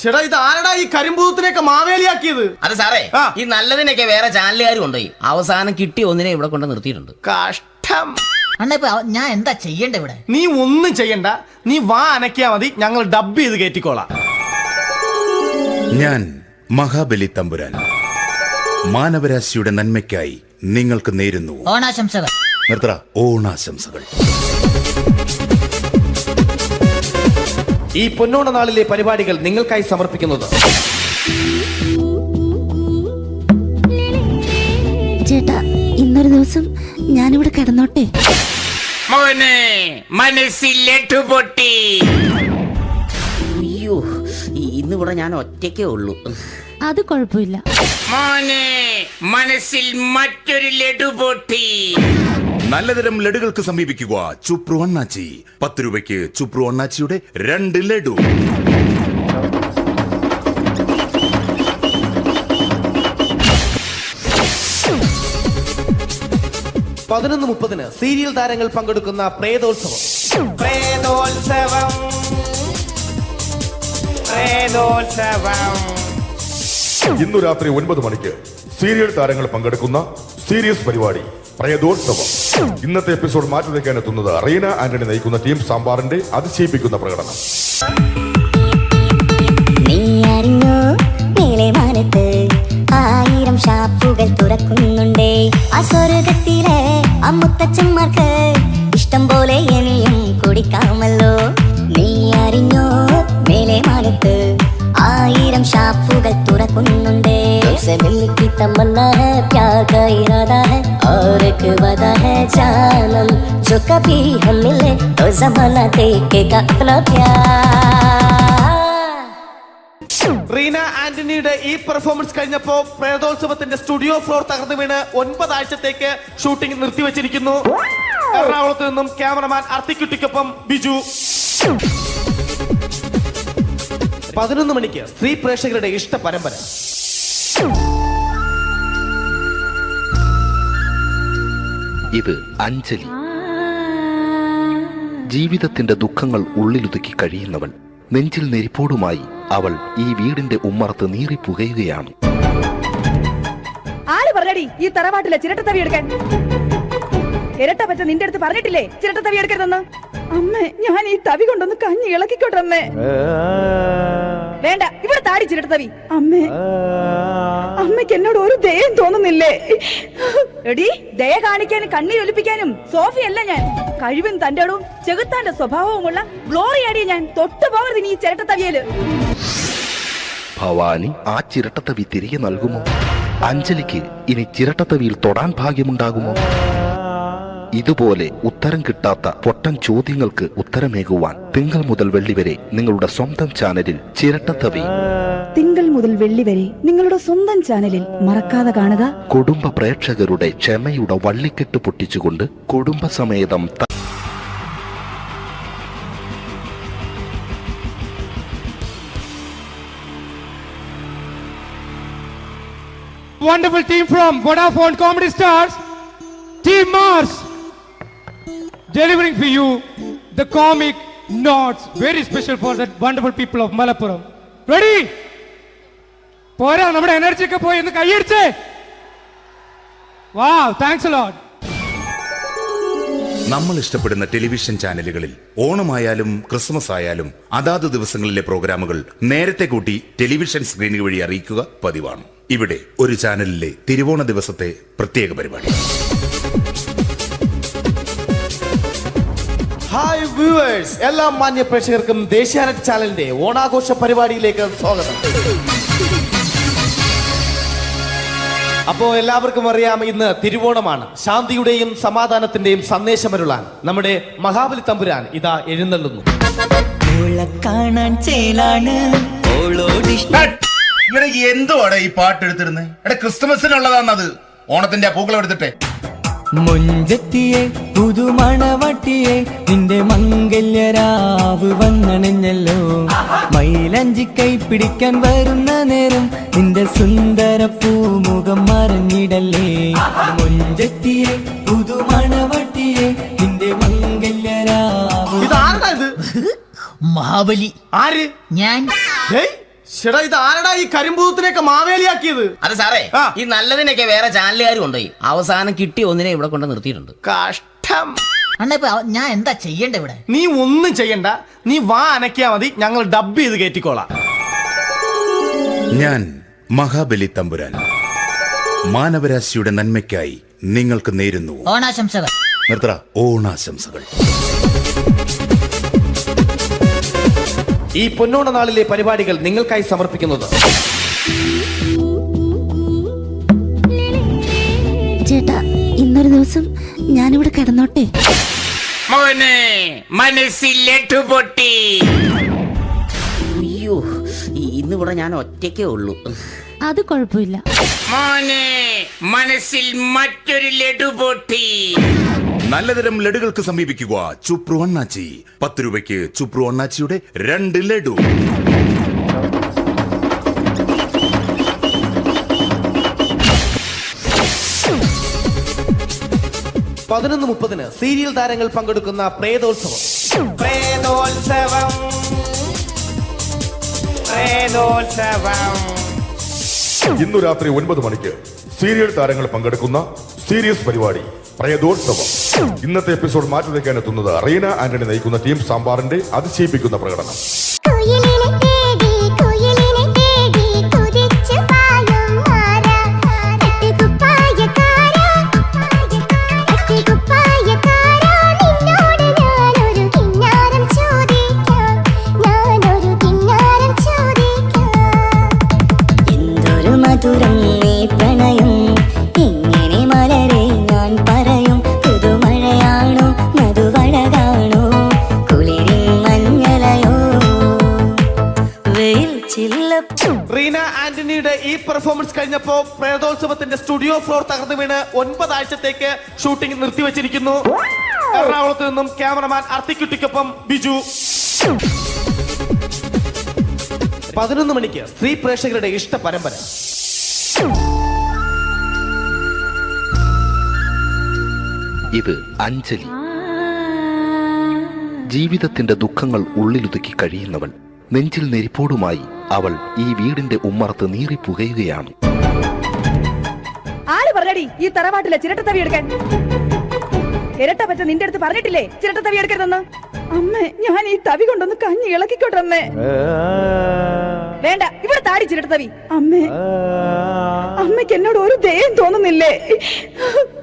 ചേട്ടാ, ഇത് ആരടാ ഈ കരിമ്പൂത്തിനെയൊക്കെ മാവേലിയാക്കിയത്? അത് സാറേ, ഈ നല്ലതിനൊക്കെ വേറെ ചാനലുകാർ കൊണ്ടുപോയി അവസാനം കിട്ടി ഒന്നിനെ ഇവിടെ കൊണ്ട് നിർത്തിയിട്ടുണ്ട്. കഷ്ടം. അണ്ണ ഇപ്പൊ ഞാൻ എന്താ ചെയ്യണ്ട ഇവിടെ? നീ ഒന്നും ചെയ്യണ്ട, നീ വാ അനക്കിയാ മതി, ഞങ്ങൾ ഡബ് ചെയ്ത് കയറ്റിക്കോളാം. ഞാൻ മഹാബലി തമ്പുരാൻ മാനവരാശിയുടെ നന്മയ്ക്കായി നിങ്ങൾക്ക് നേരുന്നു ഓണാശംസകൾ. നിർത്തറ ഓണാശംസകൾ. ഈ പൊന്നോണ നാളിലെ പരിപാടികൾ നിങ്ങൾക്കായി സമർപ്പിക്കുന്നത് ചേട്ടാ, ഇന്നൊരു ദിവസം ഞാനിവിടെ കിടന്നോട്ടെ. മോനെ മനസ്സിലെട്ടു പൊട്ടി. അയ്യോ, ഇന്നിവിടെ ഞാൻ ഒറ്റയ്ക്കേ ഉള്ളൂ. അത് കുഴപ്പമില്ല. മോനെ മനസ്സിൽ മറ്റൊരു ലഡു പൊട്ടി. നല്ലതരം ലഡുകൾക്ക് സമീപിക്കുക ചുപ്രു അണ്ണാച്ചി. 10 രൂപയ്ക്ക് ചുപ്രു അണ്ണാച്ചിയുടെ 2 ലഡു. (11:30) സീരിയൽ താരങ്ങൾ പങ്കെടുക്കുന്ന പ്രേതോത്സവം. ഇന്നു രാത്രി 9 മണിക്ക് സീരിയൽ താരങ്ങൾ പങ്കെടുക്കുന്ന സീരിയസ് പരിപാടി പ്രേതോത്സവം. ഇന്നത്തെ എപ്പിസോഡ് മാറ്റി വയ്ക്കാൻ എത്തുന്നത് റീന ആന്റണി നയിക്കുന്ന ടീം സാമ്പാറിന്റെ അതിശയിപ്പിക്കുന്ന പ്രകടനം. നീ അറിഞ്ഞോ, മേലെ മാനത്ത് 1000 ഷാപ്പുകൾ തുറക്കുന്നുണ്ടേ. ആ സ്വർഗത്തിലെ അമ്മുത്തച്ഛന്മാർക്ക് ഇഷ്ടം പോലെ ഇനിയും കുടിക്കാമല്ലോ. നീ അറിഞ്ഞോ, മേലെ മാനത്ത് 1000 ഷാപ്പുകൾ തുറക്കുന്നുണ്ടേ. तुमसे मिलने की तमन्ना है, प्यार का इरादा है और एक वादा है जानम, जो कभी हम मिले तो जमाना देखेगा अपना प्यार. റീന ആന്റണിയുടെ ഈ പെർഫോമൻസ് കഴിഞ്ഞപ്പോ പ്രേതോത്സവത്തിന്റെ സ്റ്റുഡിയോ ഫ്ലോർ തകർന്നു വീണ് 9 ആഴ്ചത്തേക്ക് ഷൂട്ടിംഗ് നിർത്തിവെച്ചിരിക്കുന്നു. എറണാകുളത്ത് നിന്നും ക്യാമറമാൻ അർത്തിക്കുട്ടിക്കൊപ്പം ബിജു. 11 മണിക്ക് സ്ത്രീ പ്രേക്ഷകരുടെ ഇഷ്ട പരമ്പര. ഇത് അഞ്ജലി. ജീവിതത്തിന്റെ ദുഃഖങ്ങൾ ഉള്ളിലൊതുക്കി കഴിയുന്നവൾ. നെഞ്ചിൽ നെരിപ്പോടുമായി അവൾ ഈ വീടിന്റെ ഉമ്മറത്ത് നീറിപ്പുകയുകയാണ്. ആര് പറഞ്ഞടി ഈ തറവാട്ടിലെ ചിരട്ടത്തവി എടുക്കാൻ? ഇരട്ട പറ്റ നിന്റെ അടുത്ത് പറഞ്ഞിട്ടില്ലേ ചിരട്ടത്തവി എടുക്കരുതെന്ന്? അമ്മേ, ഞാൻ ഈ തവി കൊണ്ടൊന്ന് കഞ്ഞി ഇളക്കിക്കോട്ടെ അമ്മേ. വേണ്ട, ഇവിടെ താടി ചിരട്ടത്തവി. അമ്മേ, അമ്മയ്ക്ക് എന്നോട് ഒരു ദയം തോന്നുന്നില്ലേ? എടി, ദയ കാണിക്കാനും കണ്ണീരൊലിപ്പിക്കാനും സോഫിയല്ല ഞാൻ. കഴിവും തന്റെ ഇടവും ചെകുത്താന്റെ സ്വഭാവവുമുള്ള ഗ്ലോറിയാടി ഞാൻ. തൊട്ടുപോകരുത് നീ ചിരട്ടത്തവിയല്. ഭവാനി ആ ചിരട്ടത്തവി തിരികെ നൽകുമോ? അഞ്ജലിക്ക് ഇനി ചിരട്ടത്തവിയിൽ തൊടാൻ ഭാഗ്യമുണ്ടാകുമോ? ഇതുപോലെ ഉത്തരം കിട്ടാത്ത പൊട്ടൻ ചോദ്യങ്ങൾക്ക് ഉത്തരമേകുവാൻ തിങ്കൾ മുതൽ വെള്ളി വരെ നിങ്ങളുടെ സ്വന്തം ചാനലിൽ ചിരട്ടത്തവി. തിങ്കൾ മുതൽ വെള്ളി വരെ നിങ്ങളുടെ സ്വന്തം ചാനലിൽ മറക്കാതെ കാണുക. കുടുംബ പ്രേക്ഷകരുടെ ക്ഷമയുടെ വള്ളിക്കെട്ട് പൊട്ടിച്ചുകൊണ്ട് കുടുംബസമേതം wonderful team from Vodafone Comedy Stars, Team Mars, delivering for you the comic notes, very special for the wonderful people of Malappuram. Ready? പോരാ, നമ്മുടെ എനർജി ഒക്കെ പോയി ഒന്ന് കൈയടിച്ചേ. Wow, thanks a lot. നമ്മൾ ഇഷ്ടപ്പെടുന്ന ടെലിവിഷൻ ചാനലുകളിൽ ഓണമായാലും ക്രിസ്മസ് ആയാലും അതാത് ദിവസങ്ങളിലെ പ്രോഗ്രാമുകൾ നേരത്തെ കൂട്ടി ടെലിവിഷൻ സ്ക്രീനുകൾ വഴി അറിയിക്കുക പതിവാണ്. ഇവിടെ ഒരു ചാനലിലെ തിരുവോണ ദിവസത്തെ പ്രത്യേക പരിപാടി. ഹായ് വ്യൂവേഴ്സ്, എല്ലാ മാന്യ പ്രേക്ഷകർക്കും ദേശീയാനെറ്റ് ചാനലിന്റെ ഓണാഘോഷ പരിപാടിയിലേക്ക് സ്വാഗതം. അപ്പോ എല്ലാവർക്കും അറിയാം, ഇന്ന് തിരുവോണമാണ്. ശാന്തിയുടെയും സമാധാനത്തിന്റെയും സന്ദേശമരുളാൻ നമ്മുടെ മഹാബലി തമ്പുരാൻ ഇതാ എഴുന്നള്ളുന്നു. കാണാൻ ചേലാണ് എന്തുവാടാ ഈ പാട്ട് എടുത്തിരുന്നത്? എടാ, ക്രിസ്മസിനുള്ളതാണത്. ഓണത്തിന്റെ പൂക്കളം എടുത്തിട്ടെ. മുഞ്ചത്തിയെ പുതുമണവട്ടിയെ നിന്റെ മംഗല്യരാവ് വന്നണഞ്ഞല്ലോ. മൈലഞ്ചി കൈ പിടിക്കാൻ വരുന്ന നേരം നിന്റെ സുന്ദര പൂമുഖം മറഞ്ഞിടല്ലേ. മുഞ്ചത്തിയെ പുതുമണവട്ടിയെ നിന്റെ മംഗല്യരാവ്. മഹാബലി. ആര്? ഞാൻ. ചേട്ടാ, ഇത് ആരടാ ഈ കരിമ്പൂത്തിനെയൊക്കെ മാവേലിയാക്കിയത്? അത് സാറേ, ഈ നല്ലതിനൊക്കെ വേറെ ചാനലുകാർ കൊണ്ടുപോയി അവസാനം കിട്ടി ഒന്നിനെ ഇവിടെ കൊണ്ട് നിർത്തിയിട്ടുണ്ട്. കഷ്ടം. ഞാൻ എന്താ ചെയ്യണ്ട ഇവിടെ? നീ ഒന്നും ചെയ്യണ്ട, നീ വാ അനക്കിയാ മതി, ഞങ്ങൾ ഡബ് ചെയ്ത് കയറ്റിക്കോളാം. ഞാൻ മഹാബലി തമ്പുരാൻ മാനവരാശിയുടെ നന്മയ്ക്കായി നിങ്ങൾക്ക് നേരുന്നു ഓണാശംസകൾ. നിർത്തറ. ഓണാശംസകൾ. ഈ പൊന്നോണ നാളിലെ പരിപാടികൾ നിങ്ങൾക്കായി സമർപ്പിക്കുന്നത് ചേട്ടാ, ഇന്നൊരു ദിവസം ഞാനിവിടെ കിടന്നോട്ടെ. അയ്യോ, ഇന്നിവിടെ ഞാൻ ഒറ്റയ്ക്കേ ഉള്ളൂ. അത് കുഴപ്പമില്ല. മനസ്സിൽ മറ്റൊരു ലഡു പൊട്ടി. നല്ലതരം ലഡുകൾക്ക് സമീപിക്കുക ചുപ്രു അണ്ണാച്ചി. 10 രൂപയ്ക്ക് ചുപ്രു അണ്ണാച്ചിയുടെ 2 ലഡു. പതിനൊന്ന് 30 സീരിയൽ താരങ്ങൾ പങ്കെടുക്കുന്ന പ്രേതോത്സവം. ഇന്നു രാത്രി 9 മണിക്ക് സീരിയൽ താരങ്ങൾ പങ്കെടുക്കുന്ന സീരിയസ് പരിപാടി പ്രേതോത്സവം. ഇന്നത്തെ എപ്പിസോഡ് മാറ്റി വയ്ക്കാൻ എത്തുന്നത് റീന ആന്റണി നയിക്കുന്ന ടീം സാമ്പാറിന്റെ അതിശയിപ്പിക്കുന്ന പ്രകടനം. മധുരം നീ പ്രണയം ഇങ്ങനെ മലരെ ഞാൻ പറയും. പുതുമഴയാണോ മധുവഴകാണോ കുളിരിൻ മഞ്ഞലയോ വെയിൽ ചില്ലപ്പൂ. റീന ആന്റണിയുടെ ഈ പെർഫോമൻസ് കഴിഞ്ഞപ്പോ പ്രേതോത്സവത്തിന്റെ സ്റ്റുഡിയോ ഫ്ലോർ തകർന്നു വീണ് 9 ആഴ്ചത്തേക്ക് ഷൂട്ടിംഗ് നിർത്തിവെച്ചിരിക്കുന്നു. എറണാകുളത്ത് നിന്നും ക്യാമറമാൻ അർത്തിക്കുട്ടിക്കൊപ്പം ബിജു. 11 മണിക്ക് സ്ത്രീ പ്രേക്ഷകരുടെ ഇഷ്ട പരമ്പര. ഇത് അഞ്ജലി. ജീവിതത്തിന്റെ ദുഃഖങ്ങൾ ഉള്ളിലൊതുക്കി കഴിയുന്നവൾ. നെഞ്ചിൽ നെരിപ്പോടുമായി അവൾ ഈ വീടിന്റെ ഉമ്മറത്ത് നീറിപ്പുകയുകയാണ്. ആര് പറഞ്ഞടി ഈ തറവാട്ടിലെ ചിരട്ടത്തവി എടുക്കാൻ? ഇരട്ട പറ്റ നിന്റെ അടുത്ത് പറഞ്ഞിട്ടില്ലേ ചിരട്ടത്തവി എടുക്കരുതെന്ന്? അമ്മേ, ഞാൻ ഈ തവി കൊണ്ടൊന്ന് കഞ്ഞി ഇളക്കിക്കോട്ടെ അമ്മേ. വേണ്ട, ഇവിടെ താടി ചിരട്ടത്തവി. അമ്മേ, അമ്മയ്ക്ക് എന്നോട് ഒരു ദയം തോന്നുന്നില്ലേ?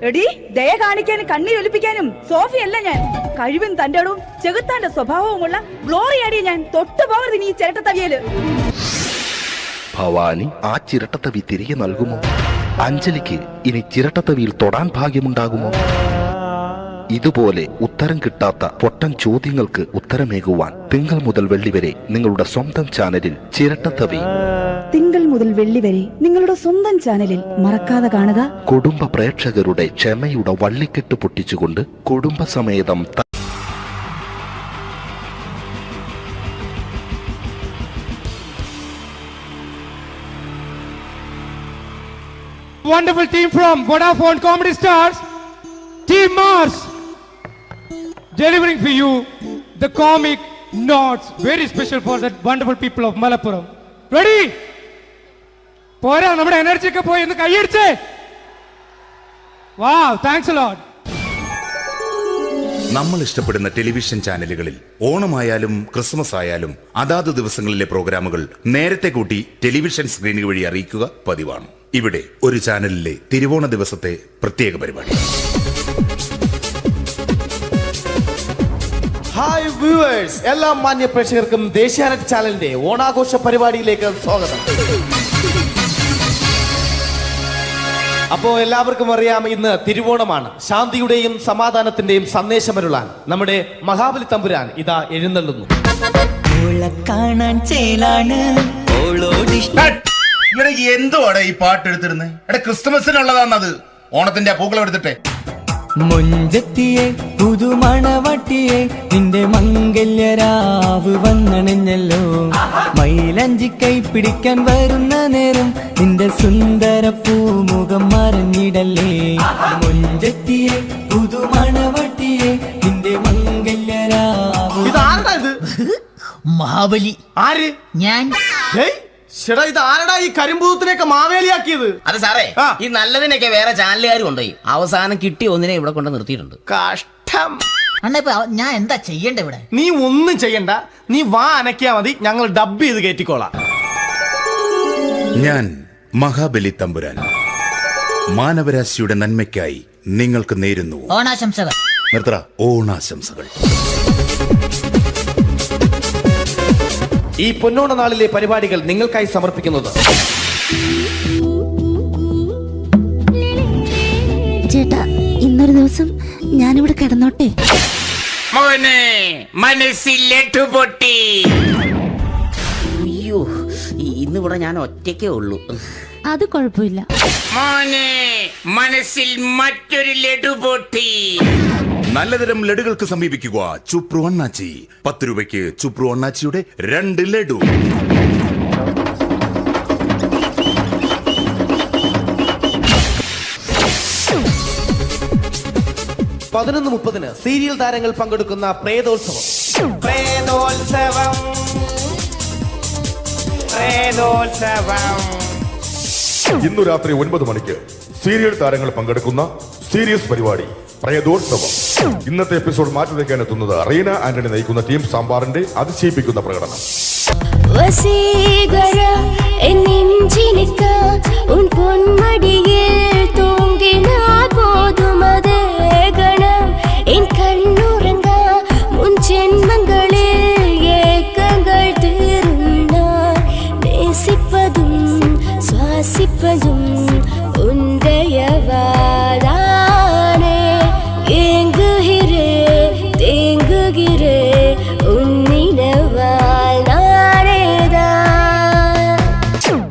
എടി, ദയ കാണിക്കാനും കണ്ണീരൊലിപ്പിക്കാനും സോഫിയല്ല ഞാൻ. കഴിവും തന്റെ ഇടവും ചെകുത്താന്റെ സ്വഭാവവുമുള്ള ഗ്ലോറിയാടി ഞാൻ. തൊട്ടുപോകരുത് നീ ചിരട്ടത്തവിയല്. ഭവാനി ആ ചിരട്ടത്തവി തിരികെ നൽകുമോ? അഞ്ജലിക്ക് ഇനി ചിരട്ടത്തവിയിൽ തൊടാൻ ഭാഗ്യമുണ്ടാകുമോ? ഇതുപോലെ ഉത്തരം കിട്ടാത്ത പൊട്ടൻ ചോദ്യങ്ങൾക്ക് ഉത്തരമേകുവാൻ തിങ്കൾ മുതൽ വെള്ളി വരെ നിങ്ങളുടെ സ്വന്തം ചാനലിൽ ചിരട്ടത്തവി. തിങ്കൾ മുതൽ വെള്ളി വരെ നിങ്ങളുടെ സ്വന്തം ചാനലിൽ മറക്കാതെ കാണുക. കുടുംബ പ്രേക്ഷകരുടെ ക്ഷമയുടെ വള്ളിക്കെട്ട് പൊട്ടിച്ചുകൊണ്ട് കുടുംബസമേതം wonderful team from Vodafone Comedy Stars, Team Mars, delivering for you the comic notes, very special for the wonderful people of Malappuram. Ready? പോരാ, നമ്മുടെ എനർജി ഒക്കെ പോയി ഒന്ന് കൈയടിച്ചേ. Wow, thanks a lot. നമ്മൾ ഇഷ്ടപ്പെടുന്ന ടെലിവിഷൻ ചാനലുകളിൽ ഓണമായാലും ക്രിസ്മസ് ആയാലും അതാത് ദിവസങ്ങളിലെ പ്രോഗ്രാമുകൾ നേരത്തെ കൂട്ടി ടെലിവിഷൻ സ്ക്രീനുകൾ വഴി അറിയിക്കുക പതിവാണ്. ഇവിടെ ഒരു ചാനലിലെ തിരുവോണ ദിവസത്തെ പ്രത്യേക പരിപാടി. ഹായ് വ്യൂവേഴ്സ്, എല്ലാ മാന്യ പ്രേക്ഷകർക്കും ദേശീയാനെറ്റ് ചാനലിന്റെ ഓണാഘോഷ പരിപാടിയിലേക്ക് സ്വാഗതം. അപ്പോ എല്ലാവർക്കും അറിയാം, ഇന്ന് തിരുവോണമാണ്. ശാന്തിയുടെയും സമാധാനത്തിന്റെയും സന്ദേശമരുളാൻ നമ്മുടെ മഹാബലി തമ്പുരാൻ ഇതാ എഴുന്നള്ളുന്നു. എന്തുവാടെ ഈ പാട്ട് എടുത്തിരുന്നത്? എടാ, ക്രിസ്തുമസിനുള്ളതാണത്. ഓണത്തിന്റെ പൂക്കളം എടുത്തിട്ടെ. മുഞ്ചത്തിയെ പുതുമണവട്ടിയെ നിന്റെ മംഗല്യരാവ് വന്നണഞ്ഞല്ലോ. മൈലഞ്ചി കൈ പിടിക്കാൻ വരുന്ന നേരം നിന്റെ സുന്ദര പൂമുഖം മറഞ്ഞിടല്ലേ. മുഞ്ചത്തിയെ പുതുമണവട്ടിയെ നിന്റെ മംഗല്യരാവ്. ഇതാരടാ ഇത്? മഹാബലി. ആര്? ഞാൻ. ചേട്ടാ, ഇത് ആരടാ ഈ കരിമ്പൂത്തിനെയൊക്കെ മാവേലിയാക്കിയത്? അതെ സാറേ, ഈ നല്ലതിനൊക്കെ വേറെ ചാനലുകാർ കൊണ്ടുപോയി അവസാനം കിട്ടിയ ഒന്നിനെ ഇവിടെ കൊണ്ട് നിർത്തിയിട്ടുണ്ട്. കഷ്ടം. ഞാൻ എന്താ ചെയ്യണ്ട ഇവിടെ? നീ ഒന്നും ചെയ്യണ്ട, നീ വാ അനക്കിയാ മതി, ഞങ്ങൾ ഡബ് ചെയ്ത് കയറ്റിക്കോളാം. ഞാൻ മഹാബലി തമ്പുരാൻ മാനവരാശിയുടെ നന്മയ്ക്കായി നിങ്ങൾക്ക് നേരുന്നു ഓണാശംസകൾ. നിർത്തറ. ഓണാശംസകൾ. ഈ പൊന്നോണ നാളിലെ പരിപാടികൾ നിങ്ങൾക്കായി സമർപ്പിക്കുന്നത് ചേട്ടാ, ഇന്നൊരു ദിവസം ഞാനിവിടെ കിടന്നോട്ടെ. മോനെ മനസ്സിലെട്ടു പൊട്ടി. അയ്യോ, ഇന്നിവിടെ ഞാൻ ഒറ്റയ്ക്കേ ഉള്ളൂ. അത് കുഴപ്പമില്ല. മോനെ മനസ്സിൽ മറ്റൊരു ലഡു പൊട്ടി. നല്ലതരം ലഡുകൾക്ക് സമീപിക്കുക ചുപ്രു അണ്ണാച്ചി. 10 രൂപയ്ക്ക് ചുപ്രു അണ്ണാച്ചിയുടെ 2 ലഡു. പതിനൊന്ന് 30 സീരിയൽ താരങ്ങൾ പങ്കെടുക്കുന്ന പ്രേതോത്സവം. ഇന്നു രാത്രി 9 മണിക്ക് സീരിയൽ താരങ്ങൾ പങ്കെടുക്കുന്ന സീരിയസ് പരിപാടി പ്രേതോത്സവം. ഇന്നത്തെ എപ്പിസോഡ് മാറ്റി വയ്ക്കാൻ എത്തുന്നത് റീന ആന്റണി നയിക്കുന്ന ടീം സാമ്പാറിന്റെ അതിശയിപ്പിക്കുന്ന പ്രകടനം.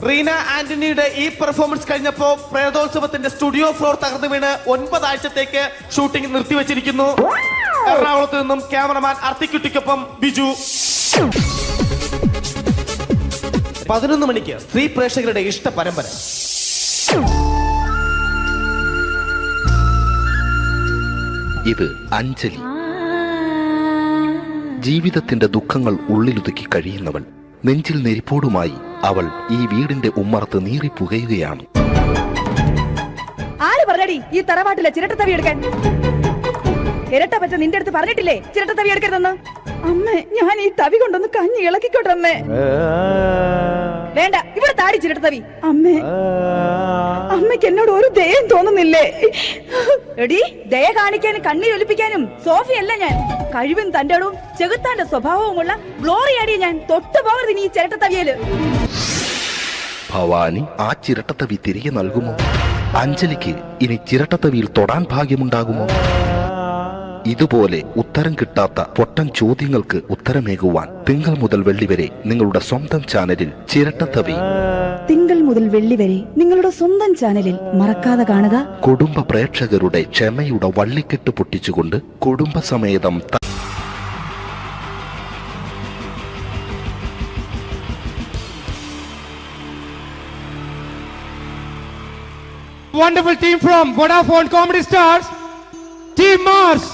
റീന ആന്റണിയുടെ ഈ പെർഫോമൻസ് കഴിഞ്ഞപ്പോ പ്രേതോത്സവത്തിന്റെ സ്റ്റുഡിയോ ഫ്ലോർ തകർന്നു വീണ് 9 ആഴ്ചത്തേക്ക് ഷൂട്ടിംഗ് നിർത്തിവെച്ചിരിക്കുന്നു. എറണാകുളത്ത് നിന്നും ക്യാമറമാൻ അർത്തിക്കുട്ടിക്കൊപ്പം ബിജു. 11 മണിക്ക് സ്ത്രീ പ്രേക്ഷകരുടെ ഇഷ്ട പരമ്പര. ഇത് അഞ്ജലി. ജീവിതത്തിന്റെ ദുഃഖങ്ങൾ ഉള്ളിലൊതുക്കി കഴിയുന്നവൾ. നെഞ്ചിൽ നെരിപ്പോടുമായി അവൾ ഈ വീടിന്റെ ഉമ്മറത്ത് നീറി പുകയുകയാണ്. ആര് പറഞ്ഞടി ഈ തറവാട്ടിലെ ചിരട്ടത്തവി എടുക്കാൻ? ഇരട്ട പറ്റ നിന്റെ അടുത്ത് പറഞ്ഞിട്ടില്ലേ ചിരട്ടത്തവി എടുക്കരുതെന്ന്? അമ്മേ, ഞാൻ ഈ തവി കൊണ്ടൊന്ന് കഞ്ഞി ഇളക്കിക്കോട്ടെ അമ്മേ. വേണ്ട, ഇവിടെ താടി ചിരട്ടത്തവി. അമ്മേ, അമ്മയ്ക്ക് എന്നോട് ഒരു ദയം തോന്നുന്നില്ലേ? എടി, ദയ കാണിക്കാനും കണ്ണീരൊലിപ്പിക്കാനും സോഫിയല്ല ഞാൻ. കഴിവും തന്റെടവും ചെകുത്താന്റെ സ്വഭാവവുമുള്ള ഗ്ലോറിയാടി ഞാൻ. തൊട്ടു പോകരുത് നീ ചിരട്ടത്തവിയല്. ഭവാനി ആ ചിരട്ടത്തവി തിരികെ നൽകുമോ? അഞ്ജലിക്ക് ഇനി ചിരട്ടത്തവിയിൽ തൊടാൻ ഭാഗ്യമുണ്ടാകുമോ? ഇതുപോലെ ഉത്തരം കിട്ടാത്ത പൊട്ടൻ ചോദ്യങ്ങൾക്ക് ഉത്തരമേകുവാൻ തിങ്കൾ മുതൽ വെള്ളി വരെ നിങ്ങളുടെ സ്വന്തം ചാനലിൽ ചിരട്ടത്തവി. തിങ്കൾ മുതൽ വെള്ളി വരെ നിങ്ങളുടെ സ്വന്തം ചാനലിൽ മറക്കാതെ കാണുക. കുടുംബ പ്രേക്ഷകരുടെ ക്ഷമയുടെ വള്ളിക്കെട്ട് പൊട്ടിച്ചുകൊണ്ട് കുടുംബസമേതം wonderful team from Vodafone Comedy Stars, Team Mars,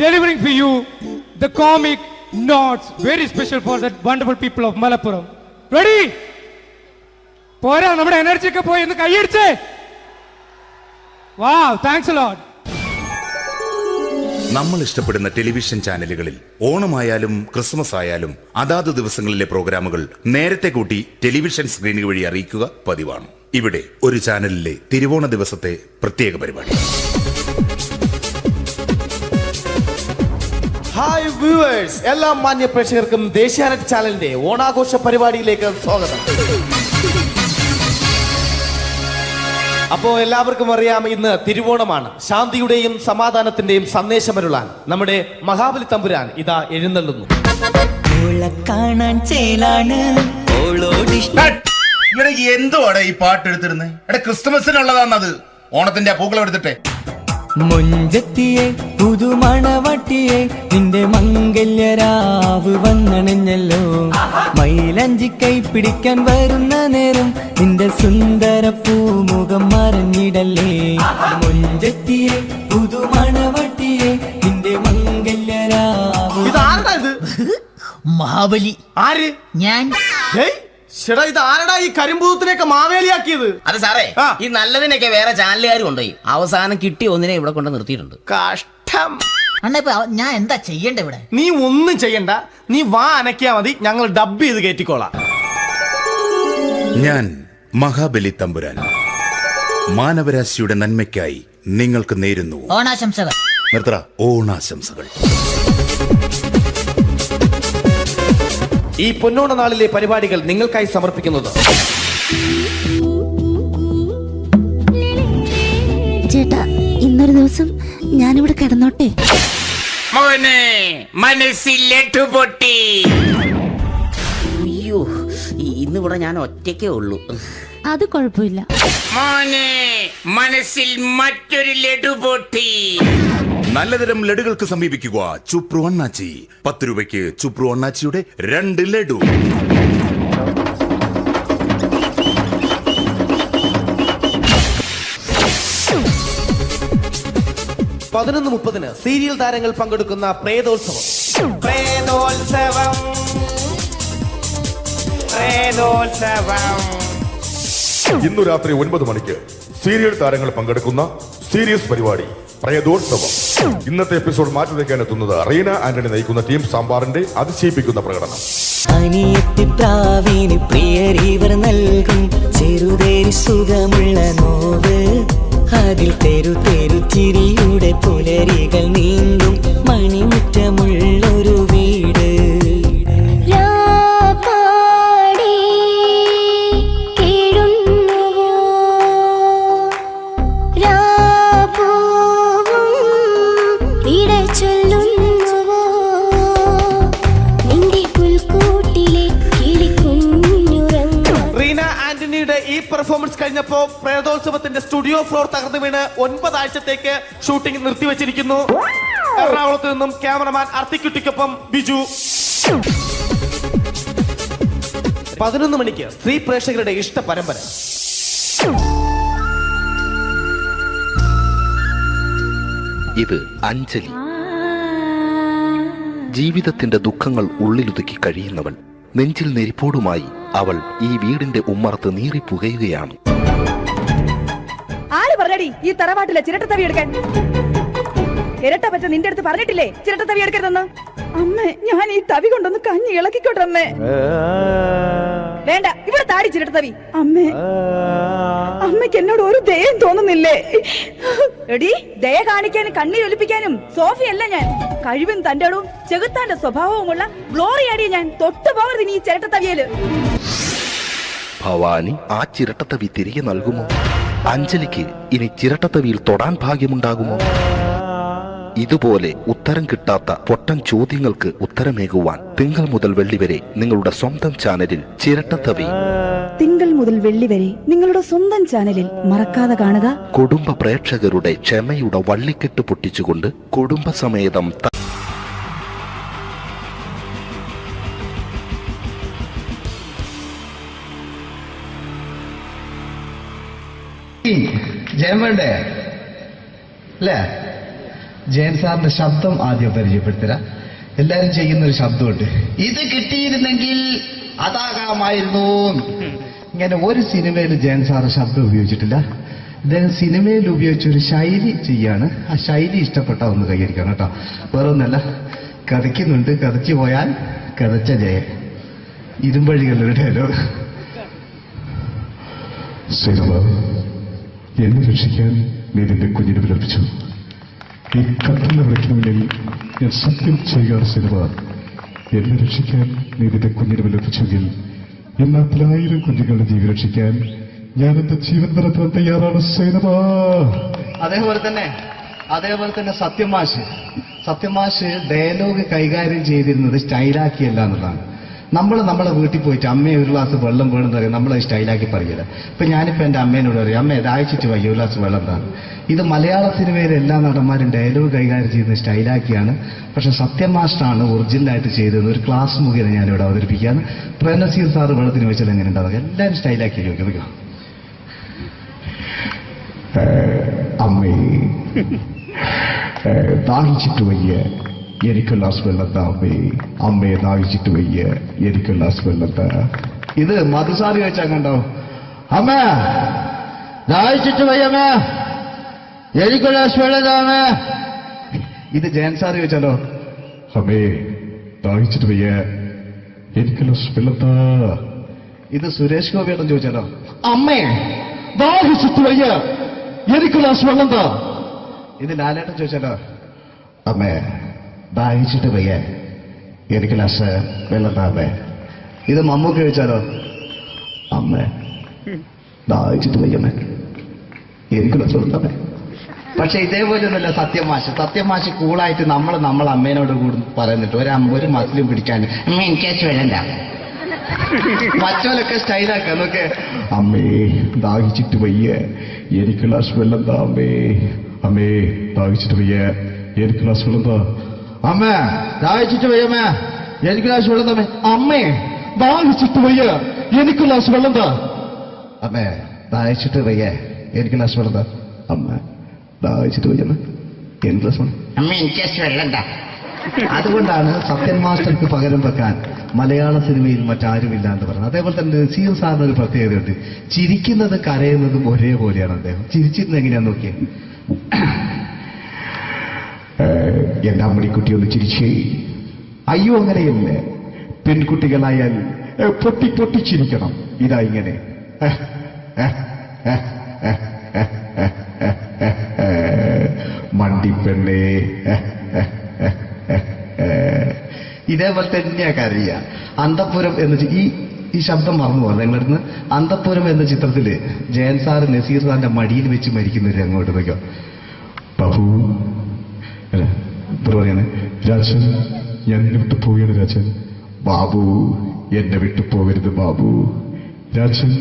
delivering for you the comic notes, very special for the wonderful people of Malappuram. Ready? പോരാ, നമ്മുടെ എനർജി ഒക്കെ പോയി ഒന്ന് കൈയടിച്ചേ. Wow, thanks a lot. നമ്മൾ ഇഷ്ടപ്പെടുന്ന ടെലിവിഷൻ ചാനലുകളിൽ ഓണമായാലും ക്രിസ്മസ് ആയാലും അതാത് ദിവസങ്ങളിലെ പ്രോഗ്രാമുകൾ നേരത്തെ കൂട്ടി ടെലിവിഷൻ സ്ക്രീനുകൾ വഴി അറിയിക്കുക പതിവാണ്. ഇവിടെ ഒരു ചാനലിലെ തിരുവോണ ദിവസത്തെ പ്രത്യേക പരിപാടി. ഹായ് വ്യൂവേഴ്സ്, എല്ലാ മാന്യ പ്രേക്ഷകർക്കും ദേശീയാനെറ്റ് ചാനലിന്റെ ഓണാഘോഷ പരിപാടിയിലേക്ക് സ്വാഗതം. അപ്പോ എല്ലാവർക്കും അറിയാം, ഇന്ന് തിരുവോണമാണ്. ശാന്തിയുടെയും സമാധാനത്തിന്റെയും സന്ദേശമരുളാൻ നമ്മുടെ മഹാബലി തമ്പുരാൻ ഇതാ എഴുന്നള്ളുന്നു. കാണാൻ ചേലാണ് എന്തുവാടെ ഈ പാട്ട് എടുത്തിരുന്നേ? എടാ, ക്രിസ്തുമസിനുള്ളതാണത്. ഓണത്തിന്റെ പൂക്കളം എടുത്തിട്ടെ. മുഞ്ചത്തിയെ പുതുമണവട്ടിയെ നിന്റെ മംഗല്യരാവ് വന്നണഞ്ഞല്ലോ. മൈലഞ്ചി കൈ പിടിക്കാൻ വരുന്ന നേരം നിന്റെ സുന്ദര പൂമുഖം മറഞ്ഞിടല്ലേ. മുഞ്ചത്തിയെ പുതുമണവട്ടിയെ നിന്റെ മംഗല്യരാവ്. ഇതാരടാ ഇത്? മഹാബലി. ആര്? ഞാൻ. ചേട്ടാ, ഇത് ആരടാ ഈ കരിമ്പൂത്തിനെയൊക്കെ മാവേലിയാക്കിയത്? അതെ സാറേ, ഈ നല്ലതിനൊക്കെ വേറെ ചാനലുകാർ കൊണ്ടുപോയി അവസാനം കിട്ടിയ ഒന്നിനെ ഇവിടെ കൊണ്ട് നിർത്തിയിട്ടുണ്ട്. കഷ്ടം. അണ്ണ ഞാൻ എന്താ ചെയ്യണ്ട ഇവിടെ? നീ ഒന്നും ചെയ്യണ്ട, നീ വാ അനക്കിയാ മതി, ഞങ്ങൾ ഡബ് ചെയ്ത് കയറ്റിക്കോളാം. ഞാൻ മഹാബലി തമ്പുരാൻ മാനവരാശിയുടെ നന്മയ്ക്കായി നിങ്ങൾക്ക് നേരുന്നു ഓണാശംസകൾ. നിർത്തറ. ഓണാശംസകൾ. ഈ പൊന്നോണ നാളിലെ പരിപാടികൾ നിങ്ങൾക്കായി സമർപ്പിക്കുന്നത് ചേട്ടാ, ഇന്നൊരു ദിവസം ഞാനിവിടെ കിടന്നോട്ടെ? മോനെ മനസ്സിലെട്ടു പൊട്ടി. അയ്യോ, ഇന്നിവിടെ ഞാൻ ഒറ്റയ്ക്കേ ഉള്ളൂ. അത് കുഴപ്പമില്ല. മോനെ മനസ്സിൽ മറ്റൊരു ലഡു പൊട്ടി. നല്ലതരം ലഡുകൾക്ക് സമീപിക്കുക ചുപ്രു അണ്ണാച്ചി. 10 രൂപയ്ക്ക് ചുപ്രു അണ്ണാച്ചിയുടെ 2 ലഡു. പതിനൊന്ന് 30 സീരിയൽ താരങ്ങൾ പങ്കെടുക്കുന്ന പ്രേതോത്സവം. പ്രേതോത്സവം, പ്രേതോത്സവം. ഇന്നു രാത്രി 9 മണിക്ക് സീരിയൽ താരങ്ങൾ പങ്കെടുക്കുന്ന സീരിയസ് പരിപാടി പ്രേതോത്സവം. ഇന്നത്തെ എപ്പിസോഡ് മാറ്റി വയ്ക്കാൻ എത്തുന്നത് റീന ആന്റണി നയിക്കുന്ന ടീം സാമ്പാറിന്റെ അതിശയിപ്പിക്കുന്ന പ്രകടനം. അനിയത്തിപ്രാവിന് പ്രിയരിവർ നൽകും ചെറുതേരി സുഖമുള്ള നോവ്. അതിൽ തെരു തെരു ചിരിയുടെ പുലരികൾ നീന്തും മണിമുറ്റമുള്ളൊരു വീട്. ഈ പെർഫോമൻസ് കഴിഞ്ഞപ്പോ പ്രേതോത്സവത്തിന്റെ സ്റ്റുഡിയോ ഫ്ലോർ തകർന്നു വീണ് 9 ആഴ്ചത്തേക്ക് ഷൂട്ടിംഗ് നിർത്തിവെച്ചിരിക്കുന്നു. എറണാകുളത്ത് നിന്നും ക്യാമറമാൻ അർത്തിക്കുട്ടിക്കൊപ്പം ബിജു. 11 മണിക്ക് സ്ത്രീ പ്രേക്ഷകരുടെ ഇഷ്ട പരമ്പര. ഇത് അഞ്ജലി. ജീവിതത്തിന്റെ ദുഃഖങ്ങൾ ഉള്ളിലൊതുക്കി കഴിയുന്നവൾ. നെഞ്ചിൽ നെരിപ്പോടുമായി അവൾ ഈ വീടിന്റെ ഉമ്മറത്ത് നീറി പുകയുകയാണ്. ആര് പറഞ്ഞടി ഈ തറവാട്ടിലെ ചിരട്ടത്തവി എടുക്കാൻ? ഇരട്ട പറ്റ നിന്റെ അടുത്ത് പറഞ്ഞിട്ടില്ലേ ചിരട്ടത്തവി എടുക്കരുതെന്ന്? അമ്മേ, ഞാൻ ഈ തവി കൊണ്ടൊന്ന് കഞ്ഞി ഇളക്കിക്കോട്ടെ അമ്മേ. വേണ്ട, ഇവിടെ താടി ചിരട്ടത്തവി. അമ്മേ, അമ്മയ്ക്ക് എന്നോട് ഒരു ദയം തോന്നുന്നില്ലേ? എടി, ദയ കാണിക്കാനും കണ്ണീരൊലിപ്പിക്കാനും സോഫിയല്ല ഞാൻ. കഴിവും തന്റെടവും ചെകുത്താന്റെ സ്വഭാവവുമുള്ള ഗ്ലോറിയാടിയ ഞാൻ. തൊട്ടു പോകരുത് നീ ചിരട്ടത്തവിയല്. ഭവാനി ആ ചിരട്ടത്തവി തിരികെ നൽകുമോ? അഞ്ജലിക്ക് ഇനി ചിരട്ടത്തവിയിൽ തൊടാൻ ഭാഗ്യമുണ്ടാകുമോ? ഇതുപോലെ ഉത്തരം കിട്ടാത്ത പൊട്ടൻ ചോദ്യങ്ങൾക്ക് ഉത്തരമേകുവാൻ തിങ്കൾ മുതൽ വെള്ളി വരെ നിങ്ങളുടെ സ്വന്തം ചാനലിൽ ചിരട്ടത്തവി. തിങ്കൾ മുതൽ വെള്ളി വരെ നിങ്ങളുടെ സ്വന്തം ചാനലിൽ മറക്കാതെ കാണുക. കുടുംബ പ്രേക്ഷകരുടെ ക്ഷമയുടെ വള്ളിക്കെട്ട് പൊട്ടിച്ചുകൊണ്ട് കുടുംബസമേതം ജയൻ വേണ്ടേ അല്ലേ? ജയൻ സാറിന്റെ ശബ്ദം ആദ്യം പരിചയപ്പെടുത്തരാ. എല്ലാരും ചെയ്യുന്ന ഒരു ശബ്ദമുണ്ട്, ഇത് കിട്ടിയിരുന്നെങ്കിൽ അതാകാമായിരുന്നു. ഇങ്ങനെ ഒരു സിനിമയിൽ ജയൻ സാറ് ശബ്ദം ഉപയോഗിച്ചിട്ടില്ല. അദ്ദേഹം സിനിമയിൽ ഉപയോഗിച്ചൊരു ശൈലി ചെയ്യാണ്. ആ ശൈലി ഇഷ്ടപ്പെട്ട ഒന്ന് കൈകരിക്കണം കേട്ടോ. വേറെ ഒന്നല്ല, കഥയ്ക്കുന്നുണ്ട്, കഥച്ചു പോയാൽ കഥച്ച ജയൻ. ഇരുമ്പഴികളുടെ ഡയലോഗ്. സിനിമ എന്നെ രക്ഷിക്കാൻ നീ നിന്റെ കുഞ്ഞിനെ വിലപിച്ചു. ഈ കത്തന്നെ വിളിക്കണമെങ്കിൽ ഞാൻ സത്യം ചെയ്യുക. സിനിമ എന്നെ രക്ഷിക്കാൻ നീ നിന്റെ കുഞ്ഞിനെ വിലപിച്ചെങ്കിൽ ഈ 40,000 കുഞ്ഞുങ്ങളുടെ ജീവൻ രക്ഷിക്കാൻ ഞാൻ എന്റെ ജീവൻ നടത്താൻ തയ്യാറാണ് സിനിമ. അതേപോലെ തന്നെ സത്യമാഷ് ഡയലോഗ് കൈകാര്യം ചെയ്തിരുന്നത് സ്റ്റൈലാക്കിയല്ല എന്നുള്ളതാണ്. നമ്മളെ വീട്ടിൽ പോയിട്ട് അമ്മയെ ഒരു ഗ്ലാസ് വെള്ളം വേണമെന്ന് പറയും, നമ്മളത് സ്റ്റൈലാക്കി പറയില്ല. ഇപ്പൊ ഞാനിപ്പോ എന്റെ അമ്മേനോട് പറയും, അമ്മ ദാഹിച്ചിട്ട് വയ്യ ഒരു ഗ്ലാസ് വെള്ളം എന്താണ്. ഇത് മലയാള സിനിമയിലെ എല്ലാ നടന്മാരും ഡയലോഗ് കൈകാര്യം ചെയ്യുന്നത് സ്റ്റൈലാക്കിയാണ്. പക്ഷെ സത്യമാഷ്ടാണ് ഒറിജിനലായിട്ട് ചെയ്തത്. ഒരു ക്ലാസ് മുഖേന ഞാനിവിടെ അവതരിപ്പിക്കുകയാണ്. പ്രേംനസീർ സാറ് വെള്ളത്തിന് വെച്ചാൽ എങ്ങനെ ഉണ്ടാവുക? എല്ലാവരും സ്റ്റൈലാക്കി ചോദിക്കാം. അമ്മേ ദാഹിച്ചിട്ട് വയ്യ എനിക്ക് ഗ്ലാസ് വെള്ളം താ. അമ്മയെ ദാഹിച്ചിട്ട് വയ്യ എനിക്ക് ഗ്ലാസ് വെള്ളം താ. ഇത് മധുസാറി വെച്ചാൽ കണ്ടോ, അമ്മ ദാഹിച്ചിട്ട് വയ്യമ്മ എനിക്ക് ഗ്ലാസ് വെള്ളം താമേ. ഇത് ജയൻ സാറി വെച്ചാലോ, അമ്മേ ദാഹിച്ചിട്ട് വയ്യ എനിക്ക് ഗ്ലാസ് വെള്ളം താ. ഇത് സുരേഷ് ഗോപിയോടും ചോദിച്ചാലോ, അമ്മേ ദാഹിച്ചിട്ട് വയ്യ എനിക്ക് ഗ്ലാസ് വെള്ളം താ. ഇത് ലാലേട്ടൻ ചോദിച്ചാലോ, അമ്മേ ദാഹിച്ചിട്ട് വയ്യ എനിക്ക് ഗ്ലാസ് വെള്ളം താ. അമ്മേ. ഇത് മമ്മൂക്ക് ചോദിച്ചാലോ, അമ്മേ ദാഹിച്ചിട്ട് വയ്യമ്മേ എനിക്ക് ഗ്ലാസ് വെള്ളം താ. പക്ഷെ ഇതേപോലെ ഒന്നുമല്ല സത്യമാഷ് കൂളായിട്ട് നമ്മളെ അമ്മേനോട് കൂടി പറയുന്നിട്ട് ഒരു മസിലും പിടിക്കാൻ എനിക്ക് വേണ്ട. മറ്റോലൊക്കെ സ്റ്റൈലാക്കാം നോക്കെ. അമ്മേ ദാഹിച്ചിട്ട് വയ്യ എനിക്ക് ഗ്ലാസ് വെള്ളം താ. അമ്മേ അമ്മേ ദാഹിച്ചിട്ട് വയ്യ എനിക്ക് ഗ്ലാസ് വെള്ളം താ. അമ്മ ദാഹിച്ചിട്ട് വയ്യമ്മ എനിക്ക് ഗ്ലാസ് വെള്ളം തമ്മേ. അമ്മേ ദാഹിച്ചിട്ട് വയ്യ എനിക്ക് ഗ്ലാസ് വെള്ളം താ. അമ്മേ ദാഹിച്ചിട്ട് വയ്യ എനിക്ക് ഗ്ലാസ് വെള്ളം താ. അമ്മ ദാഹിച്ചിട്ട് വയ്യമ്മ എനിക്ക് ഗ്ലാസ് വെള്ളം. അമ്മ എനിക്ക് വെള്ളം താ. അതുകൊണ്ടാണ് സത്യൻ മാസ്റ്റർക്ക് പകരം വെക്കാൻ മലയാള സിനിമയിൽ മറ്റാരുമില്ല എന്ന് പറയുന്നത്. അതേപോലെ തന്നെ നസീർ സാറിന് ഒരു പ്രത്യേകതയുണ്ട്, ചിരിക്കുന്നത് കരയുന്നതും ഒരേപോലെയാണ്. അദ്ദേഹം ചിരിച്ചിരുന്നത് എങ്ങനെയാന്ന് നോക്കിയേ. എന്റെ അമ്മണിക്കുട്ടി ഒന്ന് ചിരിച്ചേ. അയ്യോ അങ്ങനെയല്ലേ, പെൺകുട്ടികളായാൽ പൊട്ടി പൊട്ടിച്ചിരിക്കണം. ഇതാ ഇങ്ങനെ മണ്ടിപ്പെണ്ണേ. ഇതേപോലെ തന്നെയാ കരയ. അന്തപ്പുരം എന്ന് ഈ ശബ്ദം മറന്നു പോകാം നിങ്ങളടുന്ന്. അന്തപ്പുരം എന്ന ചിത്രത്തില് ജയൻ സാറ് നസീർ സാറിന്റെ മടിയിൽ വെച്ച് മരിക്കുന്ന ഒരു രംഗോട്ട് നോക്കോ. ബാബു പറയാണ്, രാജൻ ഞാൻ എന്നെ വിട്ടു പോവുകയാണ്. രാജൻ ബാബു എന്നെ വിട്ടു പോകരുത് ബാബു. രാജൻ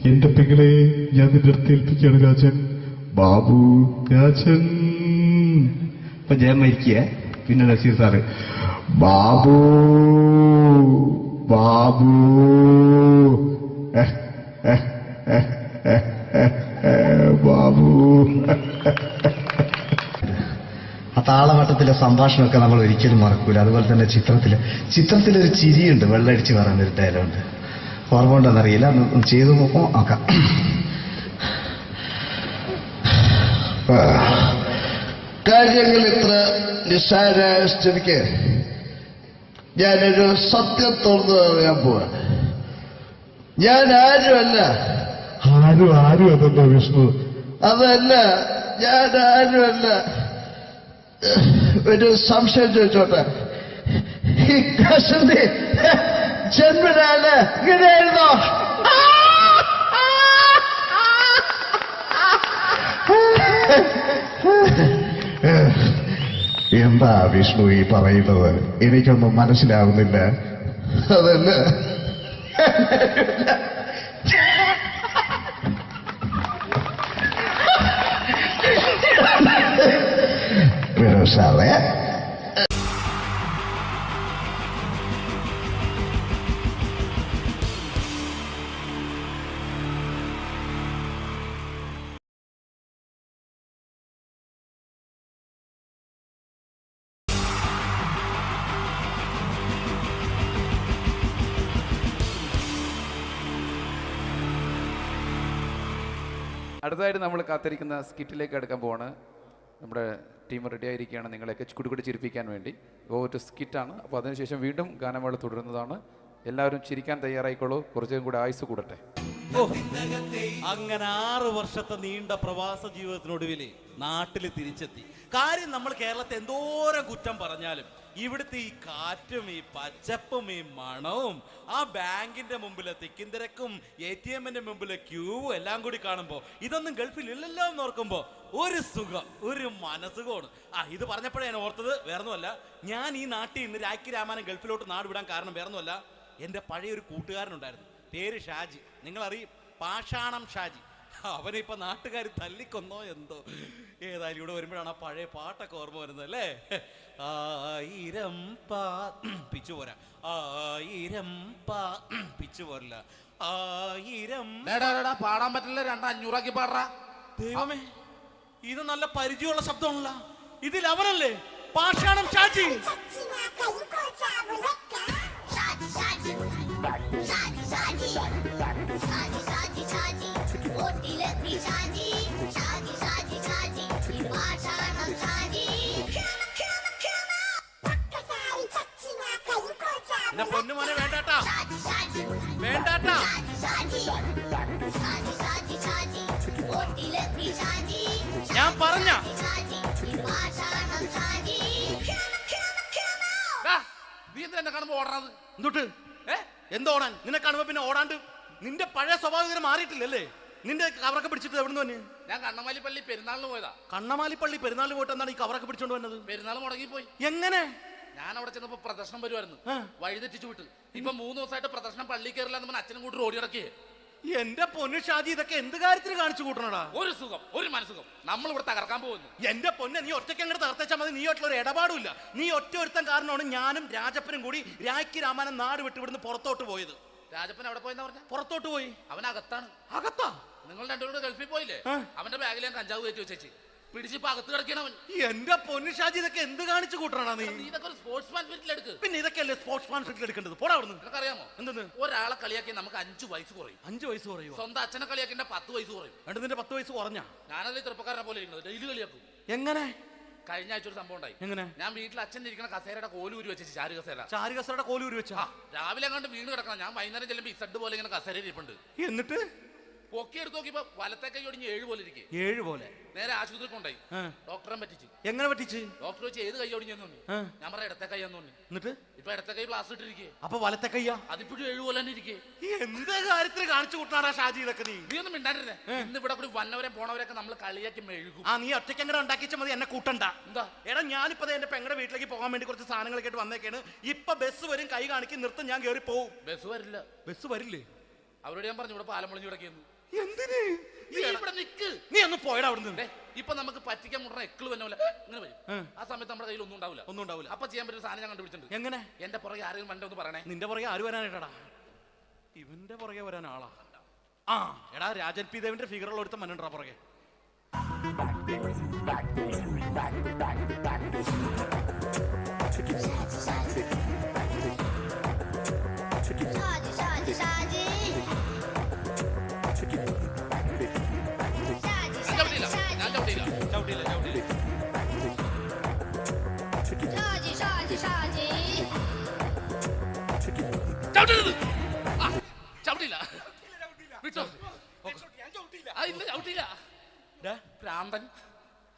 എന്റെ പെങ്ങളെ ഞാൻ നിന്റെ അടുത്ത് ഏൽപ്പിക്കുകയാണ്. രാജൻ ബാബു രാജൻ. ഇപ്പൊ ജയൻ മരിക്കുക, പിന്നെ നസീർ സാറ് ബാബു ബാബു ബാബു. ആ താളവട്ടത്തിലെ സംഭാഷണമൊക്കെ നമ്മൾ ഒരിക്കലും മറക്കൂല. അതുപോലെ തന്നെ ചിത്രത്തിലൊരു ചിരിയുണ്ട്, വെള്ളടിച്ച് പറയുന്ന ഒരു ഡയലോഗ്. ഓർമ്മ ഉണ്ടെന്നറിയില്ല, ഒന്ന് ചെയ്തു നോക്കാം. കാര്യങ്ങൾ ഇത്ര നിസ്സാരമായ സ്ഥിതിക്ക് ഞാനൊരു സത്യം തുറന്നു പറയാൻ പോവാ. ഞാൻ ആരുമല്ല. ആരും അതല്ല വിഷ്ണു. അതല്ല, ഞാൻ ആരുമല്ല. ഒരു സംശയം ചോദിച്ചോട്ടെ, ഈ കസന്തി ജന്മനാണ് ഇങ്ങനെയായിരുന്നോ? എന്താ വിഷ്ണു ഈ പറയുന്നത്? എനിക്കൊന്നും മനസ്സിലാവുന്നില്ല. അതല്ല, സാറേ അടുത്തതായിട്ട് നമ്മൾ കാത്തിരിക്കുന്ന സ്കിറ്റിലേക്ക് എടുക്കാൻ പോവാണ്. നമ്മുടെ ടീം റെഡി ആയിരിക്കുകയാണ് നിങ്ങളെയൊക്കെ കുടുകുടി ചിരിപ്പിക്കാൻ വേണ്ടി. ഒരു സ്കിറ്റാണ്. അപ്പോൾ അതിനുശേഷം വീണ്ടും ഗാനമേള തുടരുന്നതാണ്. എല്ലാവരും ചിരിക്കാൻ തയ്യാറായിക്കോളൂ. കുറച്ചും കൂടി ആയുസ് കൂടട്ടെ. അങ്ങനെ 6 വർഷത്തെ നീണ്ട പ്രവാസ ജീവിതത്തിനൊടുവിൽ നാട്ടിൽ തിരിച്ചെത്തി. കാര്യം നമ്മൾ കേരളത്തെ എന്തോരം കുറ്റം പറഞ്ഞാലും ഇവിടുത്തെ ഈ കാറ്റും ഈ പച്ചപ്പും ഈ മണവും ആ ബാങ്കിന്റെ മുമ്പിലെ തിക്കും തിരക്കും ATM-ന്റെ മുമ്പിലെ ക്യൂവും എല്ലാം കൂടി കാണുമ്പോൾ ഇതൊന്നും ഗൾഫിൽ ഇല്ലല്ലോ എന്ന് ഓർക്കുമ്പോൾ ഒരു സുഖം, ഒരു മനസുഖമാണ്. ഇത് പറഞ്ഞപ്പോഴേ ഞാൻ ഓർത്തത് വേറൊന്നുമല്ല, ഞാൻ ഈ നാട്ടിൽ ഇന്ന് രാഖി രാമാനം ഗൾഫിലോട്ട് നാട് വിടാൻ കാരണം വേറൊന്നുമല്ല, എൻ്റെ പഴയൊരു കൂട്ടുകാരനുണ്ടായിരുന്നു, പേര് ഷാജി. നിങ്ങളറിയും, പാഷാണം ഷാജി. അവനിപ്പോൾ നാട്ടുകാർ തല്ലിക്കൊന്നോ എന്തോ. ഏതായാലും ഇവിടെ വരുമ്പോഴാണ് ആ പഴയ പാട്ടൊക്കെ ഓർമ്മ വരുന്നത് അല്ലേ? 1000 പിച്ചു പോരാ, 1000 പിച്ചു പോരില്ല, 1000 പാടാൻ പറ്റില്ല, 200 പാടാ. ദൈവമേ, ഇത് നല്ല പരിചയമുള്ള ശബ്ദമാണല്ലോ. ഇതിൽ അവനല്ലേ പാഷാണം ഷാജി? എന്റെ പൊന്നുമോനെ വേണ്ടാട്ടാ, വേണ്ടാട്ടാ. ഞാൻ പറഞ്ഞ നീ എന്തിനാ കാണുമ്പോ ഓടാത്? എന്തൊട്ട് എന്തോടാൻ? നിന്നെ കാണുമ്പോ പിന്നെ ഓടാണ്ട് നിന്റെ പഴയ സ്വഭാവം മാറിയിട്ടില്ലല്ലേ? നിന്റെ കവറൊക്കെ പിടിച്ചിട്ട് എവിടെ നിന്ന്? ഞാൻ കണ്ണമാലിപ്പള്ളി പെരുന്നാളിന് പോയതാ. കണ്ണമാലിപ്പള്ളി പെരുന്നാളിന് പോയിട്ട് എന്താണ് ഈ കവറൊക്കെ പിടിച്ചോണ്ട് വന്നത്? പെരുന്നാൾ മുടങ്ങിപ്പോയി. എങ്ങനെ? ഞാൻ അവിടെ ചെന്നപ്പോ പ്രദർശനം വരുമായിരുന്നു, വഴി തെറ്റിച്ചു വിട്ട്. ഇപ്പൊ 3 ദിവസമായിട്ട് പ്രദർശനം പള്ളി കയറില്ല എന്ന് അച്ഛനും കൂട്ടി ഓടി ഇറക്കിയേ. എന്റെ പൊന്നു ഷാജി, ഇതൊക്കെ എന്ത് കാര്യത്തിന് കാണിച്ചു കൂട്ടണടാ? ഒരു സുഖം, ഒരു മനസുഖം. നമ്മൾ ഇവിടെ തകർക്കാൻ പോകുന്നു. എന്റെ പൊന്നെ, നീ ഒറ്റയ്ക്ക് അങ്ങോട്ട് തകർത്തേച്ചാൽ മതി. നീ ഒറ്റ ഒരു ഇടപാടുമില്ല. നീ ഒറ്റ ഒരുത്തൻ കാരണമാണ് ഞാനും രാജപ്പനും കൂടി രാഖി രാമാനം നാട് വിട്ട് ഇവിടുന്ന് പുറത്തോട്ട് പോയത്. രാജപ്പൻ എവിടെ പോയെന്ന് പറഞ്ഞ? പുറത്തോട്ട് പോയി. അവനകത്താണ്. അകത്താ? നിങ്ങൾ രണ്ടുപേരും ഗൾഫിൽ പോയില്ലേ? അവന്റെ ബാഗിൽ ഞാൻ കഞ്ചാവ് കയറ്റി വെച്ചേച്ച് പിടിച്ചിപ്പോ അകത്ത് കിടക്കണവൻ. എന്റെ പൊന്നു ഷാജി, ഇതൊക്കെ എന്ത് കാണിച്ചു കൂട്ടണ നീ? ഇതൊക്കെ ഒരു സ്പോർട്സ്മാൻ സ്പിരിറ്റിൽ എടുക്ക്. പിന്നെ ഇതൊക്കെയല്ലേ സ്പോർട്സ്മാൻ സ്പിരിറ്റിൽ എടുക്കേണ്ടത്? പോടാ അവിടുന്ന്. നിനക്കറിയാമോ എന്തെന്ന്? ഒരാളെ കളിയാക്കി നമുക്ക് 5 വയസ്സ് കുറയും. 5 വയസ്സ് കുറയും? സ്വന്തം അച്ഛനെ കളിയാക്കി 10 വയസ്സ് കുറയും. എന്നിട്ട് നിന്റെ 10 വയസ്സ് കുറഞ്ഞ? ഞാനത് ചെറുപ്പക്കാരനെ പോലെ ഇരിക്കുന്നത്, ഡെയിലി കളിയാക്കും. എങ്ങനെ? കഴിഞ്ഞ ആഴ്ച ഒരു സംഭവം ഉണ്ടായി. എങ്ങനെ? ഞാൻ വീട്ടിൽ അച്ഛൻ ഇരിക്കുന്ന കസേരയുടെ കോലൂരി വെച്ചു. ചാരു കസേരയുടെ കോലൂരി വെച്ചാ? രാവിലെ അങ്ങോട്ട് വീണ് കിടക്കണം. ഞാൻ വൈകുന്നേരം ചെല്ലുമ്പോ ഈ സെഡ് പോലെ ഇങ്ങനെ കസേര ഇരിപ്പുണ്ട്. എന്നിട്ട് പൊക്കി എടുത്ത് നോക്കിയപ്പോ വലത്തെ കൈ ഒടിഞ്ഞ് 7 പോലെ ഇരിക്കും. 7 പോലെ? നേരെ ആശുപത്രി കൊണ്ടായി. ഡോക്ടറെ പറ്റിച്ച്. എങ്ങനെ പറ്റിച്ച്? ഡോക്ടർ വെച്ച് ഏത് കൈ ഒടിഞ്ഞെന്ന് പറഞ്ഞു. ഞാൻ പറയാം ഇടത്തെ കൈയാന്ന് പറഞ്ഞു. എന്നിട്ട് ഇപ്പൊ ഇടത്തെ കൈ പ്ലാസ്റ്റർ ഇട്ടിരിക്കേ. അപ്പൊ വലത്തെ കൈയാ? അതിപ്പോഴും 7 പോലെ തന്നെ ഇരിക്കേ. എന്ത് കാര്യത്തിന് കാണിച്ചു കൂട്ടാടാ ഷാജി ഇതൊക്കെ? നീ ഒന്നും മിണ്ടാണ്ടിരുന്നേ. ഇന്ന് ഇവിടെ കൂടി വന്നവരെ പോണവരൊക്കെ നമ്മൾ കളിയാക്കി മെഴുകും. നീ ഒറ്റയ്ക്ക് അങ്ങനെ ഉണ്ടാക്കിച്ച മതി, എന്നെ കൂട്ടണ്ട. എന്താ? എടാ, ഞാനിപ്പോ എന്റെ പെങ്ങളുടെ വീട്ടിലേക്ക് പോകാൻ വേണ്ടി കുറച്ച് സാധനങ്ങളൊക്കെ ആയിട്ട് വന്നേക്കാണ്. ഇപ്പൊ ബസ് വരും, കൈ കാണിക്കും, നിർത്തും, ഞാൻ കയറി പോവും. ബസ് വരില്ല. ബസ് വരില്ലേ? അവരോട് ഞാൻ പറഞ്ഞു ഇവിടെ പാലം പൊളിഞ്ഞു കിടക്കുന്നു. എന്തിന്? നീ ഒന്ന് പോയടാ അവിടുന്ന്. ഇപ്പൊ നമുക്ക് പറ്റിക്കാൻ മുടണ എക്കള് വന്ന പോലെ ഇങ്ങനെ വരും. ആ സമയത്ത് നമ്മുടെ കയ്യിൽ ഒന്നും ഉണ്ടാവില്ല. അപ്പൊ ചെയ്യാൻ പറ്റുന്ന സാധനം ഞാൻ കണ്ടുപിടിച്ചിട്ടുണ്ട്. എങ്ങനെ? എന്റെ പുറകെ ആരെങ്കിലും വണ്ടി ഒന്ന് പറയണേ. നിന്റെ പുറകെ ആര് വരാനായിട്ടാ? ഇവന്റെ പുറകെ വരാൻ ആളാ? എടാ, രാജൻ പി ദേവിന്റെ ഫിഗറുള്ള ഒരുത്തം മനുണ്ടാ പുറകെ.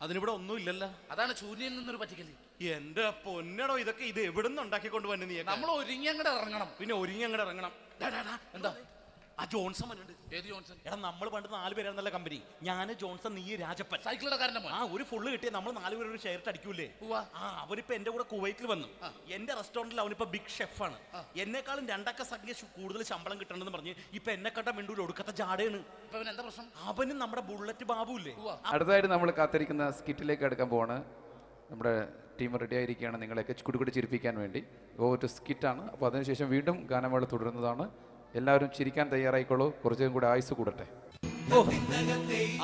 അതിനിവിടെ ഒന്നും ഇല്ലല്ലോ. അതാണ് ശൂന്യയിൽ നിന്നൊരു പറ്റിക്കല്. എന്റെ പൊന്നടോ, ഇതൊക്കെ ഇത് എവിടുന്ന് ഉണ്ടാക്കിക്കൊണ്ട് വന്നു? നീ നമ്മൾ ഒരുങ്ങി അങ്ങോട്ട് ഇറങ്ങണം. പിന്നെ ഒരുങ്ങി അങ്ങോട്ട് ഇറങ്ങണം. എന്താ? ആ ജോൺസൺ വന്നിട്ടുണ്ട്. ഏത് ജോൺസൺ? എടാ, നമ്മൾ പണ്ട് 4 പേരായിരുന്നല്ല കമ്പനി. ഞാൻ, ജോൺസൺ, നീ, രാജപ്പൻ. സൈക്കിളുടെ കാരന്റെ മോൻ. ഒരു ഫുള്ള് കിട്ടിയ നമ്മൾ 4 പേര് ഒരു ഷെയർ അടിക്കൂലേ? അവനിപ്പോ എന്റെ കൂടെ കുവൈറ്റിൽ വന്നു. എന്റെ റെസ്റ്റോറന്റിൽ അവനിപ്പോ ബിഗ് ഷെഫാണ്. എന്നെക്കാളും 2 അക്ക സംഖ്യ കൂടുതൽ ശമ്പളം കിട്ടണമെന്ന് പറഞ്ഞ് ഇപ്പൊ എന്നെ കണ്ട മിണ്ടൂര് ഒടുക്കത്തെ ജാടയാണ്. എന്താ പ്രശ്നം? അവന് നമ്മുടെ ബുള്ളറ്റ് ബാബു ഇല്ലേ? അടുത്തതായിട്ട് നമ്മൾ കാത്തിരിക്കുന്ന സ്കിറ്റിലേക്ക് എടുക്കാൻ പോവാണ്. നമ്മുടെ ടീം റെഡി ആയിരിക്കുകയാണ് നിങ്ങളെയൊക്കെ കുടുകുടി ചിരിപ്പിക്കാൻ വേണ്ടി. ഒരു സ്കിറ്റാണ്. അപ്പോൾ അതിനുശേഷം വീണ്ടും ഗാനമേള തുടരുന്നതാണ്. എല്ലാവരും ചിരിക്കാൻ തയ്യാറായിക്കോളൂ. കുറച്ചും കൂടി ആയുസ് കൂടട്ടെ.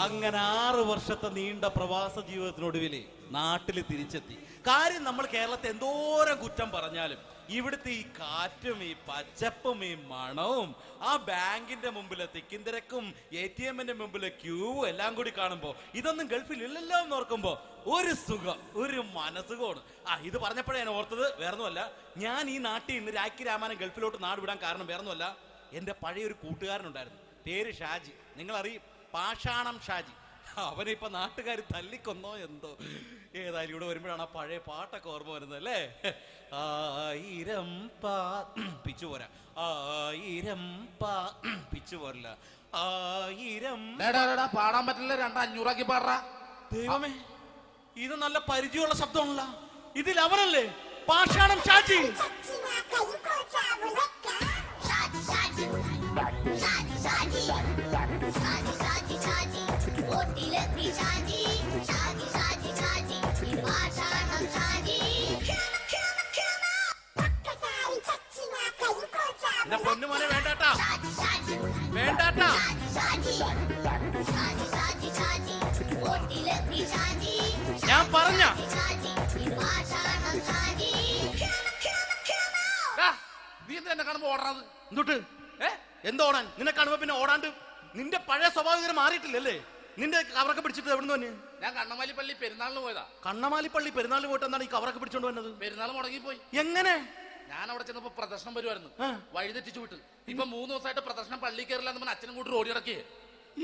അങ്ങനെ 6 വർഷത്തെ നീണ്ട പ്രവാസ ജീവിതത്തിനൊടുവിൽ നാട്ടിൽ തിരിച്ചെത്തി. കാര്യം നമ്മൾ കേരളത്തെ എന്തോരം കുറ്റം പറഞ്ഞാലും ഇവിടുത്തെ ഈ കാറ്റും ഈ പച്ചപ്പും ഈ മണവും ആ ബാങ്കിന്റെ മുമ്പിലെ തിക്കും തിരക്കും ATM-ന്റെ മുമ്പിലെ ക്യൂവും എല്ലാം കൂടി കാണുമ്പോൾ ഇതൊന്നും ഗൾഫിൽ ഇല്ലല്ലോ എന്ന് ഓർക്കുമ്പോൾ ഒരു സുഖം, ഒരു മനസുഖമാണ്. ഇത് പറഞ്ഞപ്പോഴേ ഞാൻ ഓർത്തത് വേറൊന്നുമല്ല, ഞാൻ ഈ നാട്ടിൽ നിന്ന് രാഖി രാമായണം ഗൾഫിലോട്ട് നാട് വിടാൻ കാരണം വേറൊന്നുമല്ല, എൻ്റെ പഴയൊരു കൂട്ടുകാരനുണ്ടായിരുന്നു, പേര് ഷാജി. നിങ്ങളറിയും, പാഷാണം ഷാജി. അവനിപ്പോ നാട്ടുകാർ തല്ലിക്കൊന്നോ എന്തോ. ഏതായാലും ഇവിടെ വരുമ്പോഴാണ് ആ പഴയ പാട്ടൊക്കെ ഓർമ്മ വരുന്നത് അല്ലേ. 1000 പിച്ചു പോരാ, 1000 പിച്ചു പോരില്ല, 1000 പാടാൻ പറ്റില്ല, 200 പാടാ. ദൈവമേ, ഇത് നല്ല പരിചയമുള്ള ശബ്ദമാണല്ലോ. ഇതിൽ അവനല്ലേ പാഷാണം ഷാജി? പൊന്നുമോനെ വേണ്ടാട്ടാ, വേണ്ടാട്ടാ. ഞാൻ പറഞ്ഞ നീ എന്നെ കാണുമ്പോ ഓടണത് എന്തുട്ട്? എന്തോടാൻ? നിന്നെ കാണുമ്പോ പിന്നെ ഓടാണ്ട് നിന്റെ പഴയ സ്വഭാവം മാറിയിട്ടില്ലല്ലേ? നിന്റെ കവറൊക്കെ പിടിച്ചിട്ട് എവിടുന്ന് തന്നെ? ഞാൻ കണ്ണമാലി പള്ളി പെരുന്നാളിന് പോയതാ. കണ്ണമാലി പള്ളി പെരുന്നാളിന് പോയിട്ട് എന്താണ് ഈ കവറൊക്കെ പിടിച്ചോണ്ട് വന്നത്? പെരുന്നാൾ മുടങ്ങിപ്പോയി. എങ്ങനെ? ഞാൻ അവിടെ ചെന്നപ്പോ പ്രദർശനം വരുമായിരുന്നു, വഴിതെറ്റിച്ചു വിട്ട്. ഇപ്പൊ 3 ദിവസമായിട്ട് പ്രദർശനം പള്ളി കയറില്ല എന്ന് അച്ഛനും കൂട്ടി ഓടി ഇറക്കിയേ.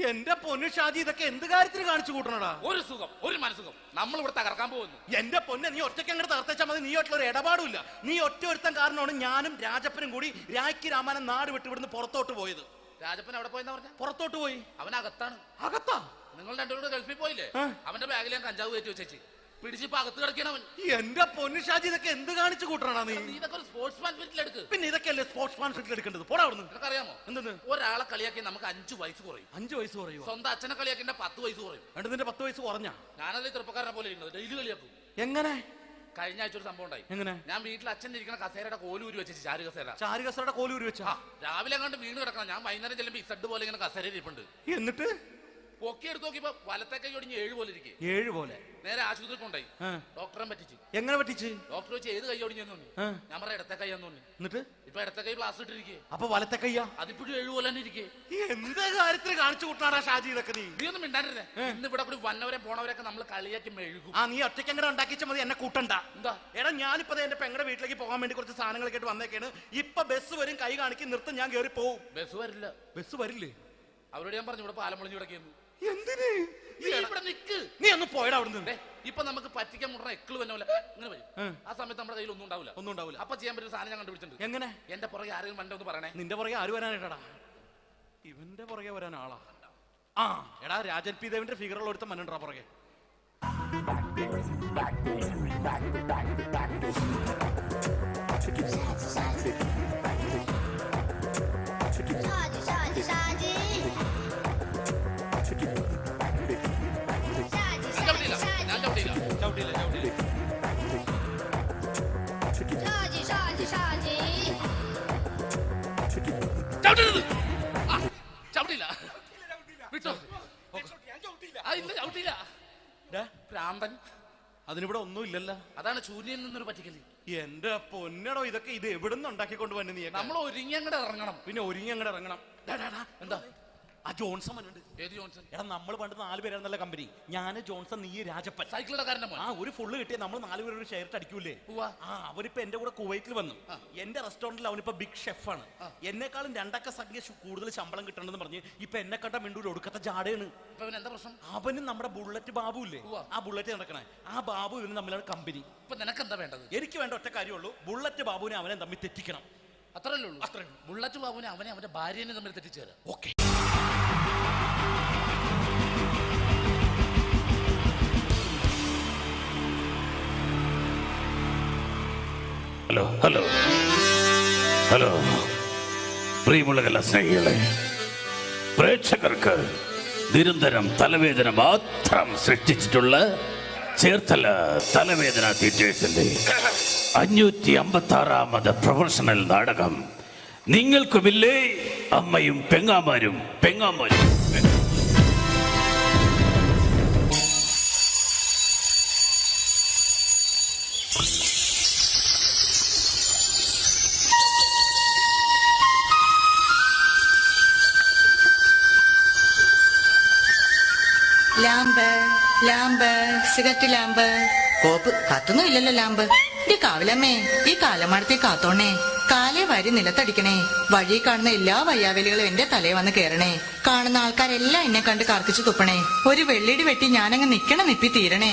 എന്റെ പൊന്നു ഷാജി, ഇതൊക്കെ എന്ത് കാര്യത്തിന് കാണിച്ചു കൂട്ടണടാ? ഒരു സുഖം, ഒരു മനസുഖം. നമ്മൾ ഇവിടെ തകർക്കാൻ പോകുന്നു. എന്റെ പൊന്നെ, നീ ഒറ്റയ്ക്ക് അങ്ങോട്ട് തകർത്തേച്ചാൽ മതി. നീ ഒറ്റ ഒരു ഇടപാടുമില്ല. നീ ഒറ്റ ഒരുത്തൻ കാരണമാണ് ഞാനും രാജപ്പനും കൂടി രാഖി രാമായണം നാട് വിട്ട് ഇവിടുന്ന് പുറത്തോട്ട് പോയത്. രാജപ്പൻ എവിടെ പോയെന്ന് പറഞ്ഞ? പുറത്തോട്ട് പോയി. അവനകത്താണ്. അകത്താ? നിങ്ങൾ രണ്ടുപേരും ഗൾഫിൽ പോയില്ലേ? അവന്റെ ബാഗിൽ ഞാൻ കഞ്ചാവ് കയറ്റി വെച്ചേച്ച് പിടിച്ചിപ്പോ അകത്ത് കിടക്കണവൻ. എന്റെ പൊന്നു ഷാജി, ഇതൊക്കെ എന്ത് കാണിച്ചു കൂട്ടണ നീ? ഇതൊക്കെ ഒരു സ്പോർട്സ്മാൻ ഫീൽഡിൽ എടുക്ക്. പിന്നെ ഇതൊക്കെയല്ലേ സ്പോർട്സ്മാൻ ഫീൽഡിൽ എടുക്കേണ്ടത്? പോടാ അവിടുന്ന്. നിനക്കറിയാമോ എന്തെന്ന്? ഒരാളെ കളിയാക്കി നമുക്ക് 5 വയസ്സ് കുറയും. 5 വയസ്സ് കുറയും? സ്വന്തം അച്ഛനെ കളിയാക്കി 10 വയസ്സ് കുറയും. എന്നിട്ട് നിന്റെ 10 വയസ്സ് കുറഞ്ഞ? ഞാനല്ലേ ചെറുപ്പക്കാരനെ പോലെ ഇരുന്നത്, ഡെയിലി കളിയാക്കും. എങ്ങനെ? കഴിഞ്ഞ ആഴ്ച ഒരു സംഭവം ഉണ്ടായി. എങ്ങനെ? ഞാൻ വീട്ടിൽ അച്ഛൻ ഇരിക്കുന്ന കസേരയുടെ കോലൂരി വെച്ചു. ചാരു കസേരയുടെ കോലൂരി വെച്ചാ? രാവിലെ അങ്ങോട്ട് വീണ് കിടക്കണം. ഞാൻ വൈകുന്നേരം ചെല്ലുമ്പോ ഇസഡ് പോലെ ഇങ്ങനെ കസേര ഇരിപ്പുണ്ട്. എന്നിട്ട് പൊക്കി എടുത്ത് നോക്കിയപ്പോ വലത്തെ കൈ ഒടിഞ്ഞ് 7 പോലെ ഇരിക്കും. 7 പോലെ? നേരെ ആശുപത്രി കൊണ്ടായി. ഡോക്ടറെ പറ്റിച്ചു. എങ്ങനെ പറ്റിച്ച്? ഡോക്ടർ വെച്ച് ഏത് കൈ ഒടിഞ്ഞെന്ന് തോന്നി. ഞാൻ പറഞ്ഞ ഇടത്തെ കൈയാന്ന് തോന്നി. എന്നിട്ട് ഇപ്പൊ ഇടത്തെ കൈ പ്ലാസ്റ്റർ ഇട്ടിരിക്കേ. അപ്പൊ വലത്തെ കൈയാ? അതിപ്പോഴും 7 പോലെ തന്നെ ഇരിക്കേ. എന്ത് കാര്യത്തിന് കാണിച്ചു കൂട്ടാറാ ഷാജി ഇതൊക്കെ? നീ ഒന്നും മിണ്ടാണ്ടിരുന്നേ. ഇന്ന് ഇവിടെ കൂടി വന്നവരെ പോണവരൊക്കെ നമ്മൾ കളിയാക്കി മെഴുകും. നീ ഒറ്റയ്ക്ക് അങ്ങനെ ഉണ്ടാക്കിച്ചാൽ മതി, എന്നെ കൂട്ടണ്ട. എന്താ? എടാ, ഞാനിപ്പോ എന്റെ പെങ്ങളുടെ വീട്ടിലേക്ക് പോകാൻ വേണ്ടി കുറച്ച് സാധനങ്ങളൊക്കെ ആയിട്ട് വന്നേക്കാണ്. ഇപ്പൊ ബസ് വരും, കൈ കാണിക്കും, നിർത്തും, ഞാൻ കയറി പോവും. ബസ് വരില്ല. ബസ് വരില്ലേ? അവരോട് ഞാൻ പറഞ്ഞു ഇവിടെ പാലം പൊളിഞ്ഞു കിടക്കുന്നു. എന്തിന്? ഇവിടെ നിക്ക്. നീ ഒന്ന് പോയടാ അവിടുന്ന്. ഇപ്പൊ നമുക്ക് പറ്റിക്കാൻ മുടണ എക്കിള് വന്നോലെ ഇങ്ങനെ വരും. ആ സമയത്ത് നമ്മുടെ കയ്യിൽ ഒന്നും ഉണ്ടാവില്ല. അപ്പൊ ചെയ്യാൻ പറ്റുന്ന സാധനം ഞാൻ കണ്ടുപിടിച്ചിട്ടുണ്ട്. എങ്ങനെ? എന്റെ പുറകെ ആരെങ്കിലും വണ്ടി ഒന്ന് പറയണേ. നിന്റെ പുറകെ ആര് വരാനായിട്ടാ? ഇവന്റെ പുറകെ വരാൻ ആളാ? എടാ, രാജൻ പി ദേവിന്റെ ഫിഗറുള്ള ഒരുത്തം മനുണ്ടാ പുറകെ. അതിനിവിടെ ഒന്നും ഇല്ലല്ലോ. അതാണ് ശൂന്യൻ നിന്നൊരു പറ്റിക്കല്. എന്റെ പൊന്നടോ, ഇതൊക്കെ ഇത് എവിടുന്ന് ഉണ്ടാക്കിക്കൊണ്ട് വന്നു നീ? നമ്മൾ ഒരുങ്ങി അങ്ങോട്ട് ഇറങ്ങണം. പിന്നെ ഒരുങ്ങി അങ്ങോട്ട് ഇറങ്ങണം. എന്താ? ആ ജോൺസൺ വന്നിട്ടുണ്ട്. ഏത് ജോൺസൺ? എടാ, നമ്മൾ പണ്ട് 4 പേരായിരുന്നല്ല കമ്പനി. ഞാന്, ജോൺസൺ, നീ, രാജപ്പൻ. സൈക്കിളുടെ കാരന്റെ മോൻ. ഒരു ഫുള്ള് കിട്ടിയ നമ്മൾ 4 പേര് ഒരു ഷെയർ അടിക്കൂലേ? അവനിപ്പോ എന്റെ കൂടെ കുവൈറ്റിൽ വന്നു. എന്റെ റെസ്റ്റോറന്റിൽ അവനിപ്പോ ബിഗ് ഷെഫാണ്. എന്നെക്കാളും 2 അക്ക സംഖ്യ കൂടുതൽ ശമ്പളം കിട്ടണമെന്ന് പറഞ്ഞ് ഇപ്പൊ എന്നെ കണ്ട മിണ്ടൂര് ഒടുക്കത്തെ ജാടയാണ്. എന്താ പ്രശ്നം? അവനും നമ്മുടെ ബുള്ളറ്റ് ബാബു ഇല്ലേ, ആ ബുള്ളറ്റ് നടക്കണേ, ആ ബാബു ഇവന് തമ്മിലാണ് കമ്പനി. ഇപ്പൊ നിനക്ക് എന്താ വേണ്ടത്? എനിക്ക് വേണ്ട ഒറ്റ കാര്യമുള്ളൂ, ബുള്ളറ്റ് ബാബുവിനെ അവനെ തമ്മിൽ തെറ്റിക്കണം. അത്രയല്ലേ ഉള്ളൂ? ബുള്ളറ്റ് ബാബുവിനെ അവനെ അവന്റെ ഭാര്യനെ തമ്മിൽ തെറ്റിച്ചേരാം. ഓക്കെ. ഹലോ ഹലോ ഹലോ പ്രിയമുള്ള കലാ സ്നേഹികളെ, പ്രേക്ഷകർക്ക് നിരന്തരം തലവേദന മാത്രം സൃഷ്ടിച്ചിട്ടുള്ള ചേർത്തല തലവേദന തിയേറ്റേഴ്സിന്റെ 556ാമത് പ്രൊഫഷണൽ നാടകം നിങ്ങൾക്കുമില്ലേ അമ്മയും പെങ്ങാമാരും. ലാമ്പ് ലാമ്പ് സിഗരറ്റ് ലാമ്പ് കോപ്പ് കത്തുന്നും ഇല്ലല്ലോ ലാമ്പ്. ഈ കാവിലമ്മേ ഈ കാലമാടത്തെ കാത്തോണേ, കാലേ വാരി നിലത്തടിക്കണേ, വഴി കാണുന്ന എല്ലാ വയ്യാവലികളും എന്റെ തലയെ വന്ന് കേറണേ, കാണുന്ന ആൾക്കാരെല്ലാം എന്നെ കണ്ട് കർക്കിച്ചു തുപ്പണേ, ഒരു വെള്ളിടി വെട്ടി ഞാനങ്ങ് നിക്കണ നിപ്പി തീരണേ.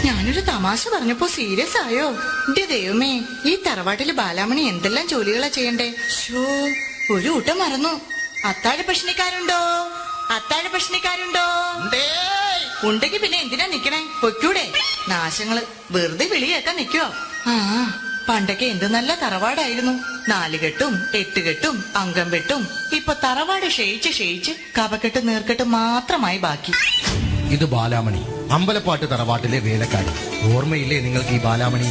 ഞാനൊരു തമാശ പറഞ്ഞപ്പോ സീരിയസ് ആയോ? എന്റെ ദൈവമേ, ഈ തറവാട്ടില് ബാലാമണി എന്തെല്ലാം ജോലികളാ ചെയ്യണ്ടേ. ഷോ, ഒരു ഊട്ടം മറന്നു. അത്താഴ ഭക്ഷണിക്കാരുണ്ടോ? അത്താഴ ഭക്ഷണിക്കാരുണ്ടോ? ഉണ്ടെങ്കി പിന്നെ എന്തിനാ നിക്കണേ? പൊയ്ക്കൂടെ? നാശങ്ങള് വെറുതെ വിളി കേൾക്കാൻ നിക്കുവോ? ആ, പണ്ടൊക്കെ എന്ത് നല്ല തറവാടായിരുന്നു. 4 കെട്ടും 8 കെട്ടും അംഗം വെട്ടും. ഇപ്പൊ തറവാട് ക്ഷയിച്ച് കപക്കെട്ട് നീർക്കെട്ട് മാത്രമായി ബാക്കി. ഇത് ബാലാമണി, അമ്പലപ്പാട്ട് തറവാട്ടിലെ വേലക്കാരി. ഓർമ്മയില്ലേ നിങ്ങൾക്ക് ഈ ബാലാമണി?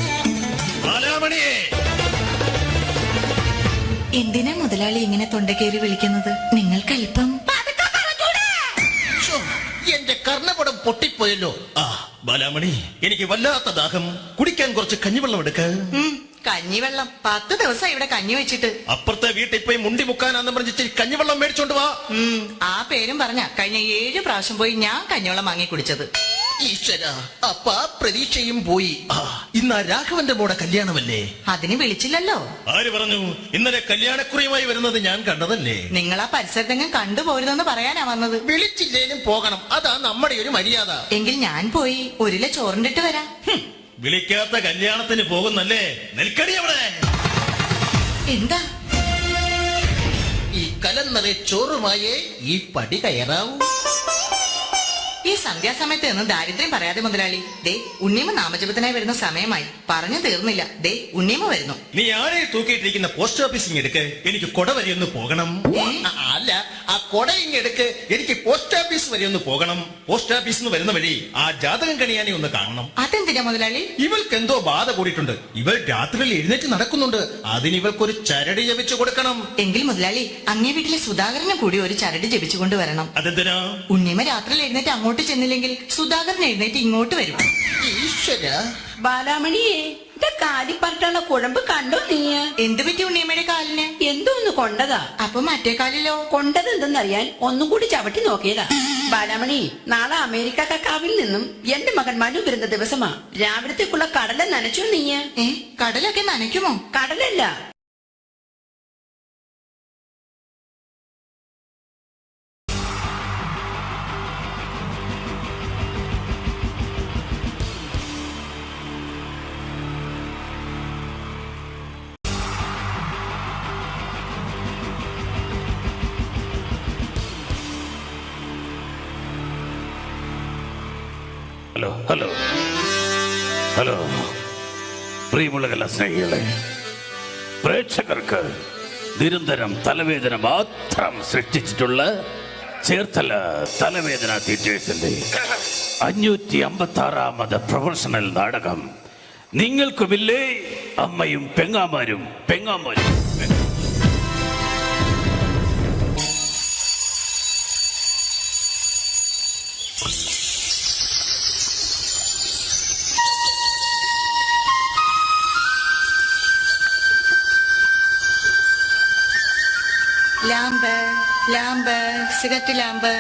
എന്തിനാ മുതലാളി ഇങ്ങനെ തൊണ്ടക്കേറി വിളിക്കുന്നത്? നിങ്ങൾക്കല്പം എന്റെ കർണപടം പൊട്ടിപ്പോയല്ലോ. ആ ബാലാമണി, എനിക്ക് വല്ലാത്ത ദാഹം. കുടിക്കാൻ കുറച്ച് കഞ്ഞിവെള്ളം എടുക്ക. കഞ്ഞിവെള്ളം 10 ദിവസം ഇവിടെ കഞ്ഞി വെച്ചിട്ട്. അപ്പുറത്തെ വീട്ടിൽ പോയി മുണ്ടി മുക്കാനാന്ന് പറഞ്ഞിട്ട് കഞ്ഞിവെള്ളം മേടിച്ചോണ്ട് വാ. ആ പേരും പറഞ്ഞ കഴിഞ്ഞ 7 പ്രാവശ്യം പോയി ഞാൻ കഞ്ഞിവെള്ളം വാങ്ങി കുടിച്ചത്. ഈശ്വര, അപ്പ പ്രതീക്ഷയും പോയി. ഇന്ന് രാഘവന്റെ മോടെ കല്യാണമല്ലേ? അതിന് വിളിച്ചില്ലല്ലോ. ആര് പറഞ്ഞു? ഇന്നലെ കല്യാണക്കുറിയുമായി വരുന്നത് ഞാൻ കണ്ടതല്ലേ. നിങ്ങൾ ആ പരിസരത്തെങ്ങും കണ്ടുപോരുതെന്ന് പറയാനാ വന്നത്. വിളിച്ചില്ലേലും പോകണം, അതാ നമ്മുടെ ഒരു മര്യാദ. എങ്കിൽ ഞാൻ പോയി 1 കിലോ ചോറിണ്ടിട്ട് വരാം. വിളിക്കാത്ത കല്യാണത്തിന് പോകുന്നല്ലേ? നിൽക്കടി അവിടെ. എന്താ? ഈ കലന്നറെ ചോറുമായേ ഈ പടി കയറാവൂ. ഈ സന്ധ്യാസമയത്ത് നിന്ന് ദാരിദ്ര്യം പറയാതെ മുതലാളി. ദേ ഉണ്ണിയമ്മ നാമജപത്തിനായി വരുന്ന സമയമായി. പറഞ്ഞു തീർന്നില്ല. ദേ ഉണ്ണിയമ്മ വരുന്നു. നീ ആരെ തൂക്കിയിട്ടിരിക്കുന്ന പോസ്റ്റ് ഓഫീസിങ് എടുക്ക്, എനിക്ക് കൊട വരെ ഒന്ന് പോകണം. അല്ല, ആ കൊട ഇങ്ങെടുക്ക്, എനിക്ക് പോസ്റ്റ് ഓഫീസ് വരെ ഒന്ന് പോകണം. പോസ്റ്റ് ഓഫീസിൽ നിന്ന് വരുന്ന വഴി ആ ജാതകം കണിയാനെ ഒന്ന് കാണണം. അതെന്തിനാ മുതലാളി? ഇവൾക്ക് എന്തോ ബാധ കൂടിയിട്ടുണ്ട്. ഇവൾ രാത്രിയിൽ എഴുന്നേറ്റ് നടക്കുന്നുണ്ട്. അതിന് ഇവൾക്കൊരു ചരട് ജപിച്ചു കൊടുക്കണം. എങ്കിൽ മുതലാളി അങ്ങേ വീട്ടിലെ സുധാകരനെ കൂടി ഒരു ചരട് ജപിച്ചുകൊണ്ട് വരണം. അതെന്തിനാ? ഉണ്ണിയമ്മ രാത്രിയിൽ എഴുന്നേറ്റ് അങ്ങോട്ട് ചെന്നില്ലെങ്കിൽ സുധാകരൻ എഴുന്നേറ്റ് ഇങ്ങോട്ട് വരും. ഈശ്വര, ബാലാമണിയെ കാലിപ്പറട്ടുള്ള കുഴമ്പ് കണ്ടോ നീ? എന്ത് പറ്റി ഉണ്ണിയമ്മയുടെ കാലിന്? എന്തോന്ന് കൊണ്ടതാ? അപ്പൊ മറ്റേ കാലിലോ? കൊണ്ടത് എന്തെന്നറിയാൻ ഒന്നും കൂടി ചവിട്ടി നോക്കിയതാ. ബാലാമണി, നാളെ അമേരിക്ക കക്കാവിൽ നിന്നും എന്റെ മകൻ മനു വരുന്ന ദിവസമാ. രാവിലത്തേക്കുള്ള കടല നനച്ചോ നീ? കടലൊക്കെ നനയ്ക്കുമോ? കടലല്ല, ഹലോ ഹലോ ഹലോ പ്രിയമുള്ള കലാസ്നേഹികളെ, പ്രേക്ഷകർക്ക് നിരന്തരം തലവേദന മാത്രം സൃഷ്ടിച്ചിട്ടുള്ള ചേർത്തല തലവേദന തിയേറ്റേഴ്സിന്റെ 556ാമത് പ്രൊഫഷണൽ നാടകം നിങ്ങൾക്കുമില്ലേ അമ്മയും പെങ്ങാമാരും. ലാമ്പ് ലാമ്പ് സിഗരറ്റ് ലാമ്പ്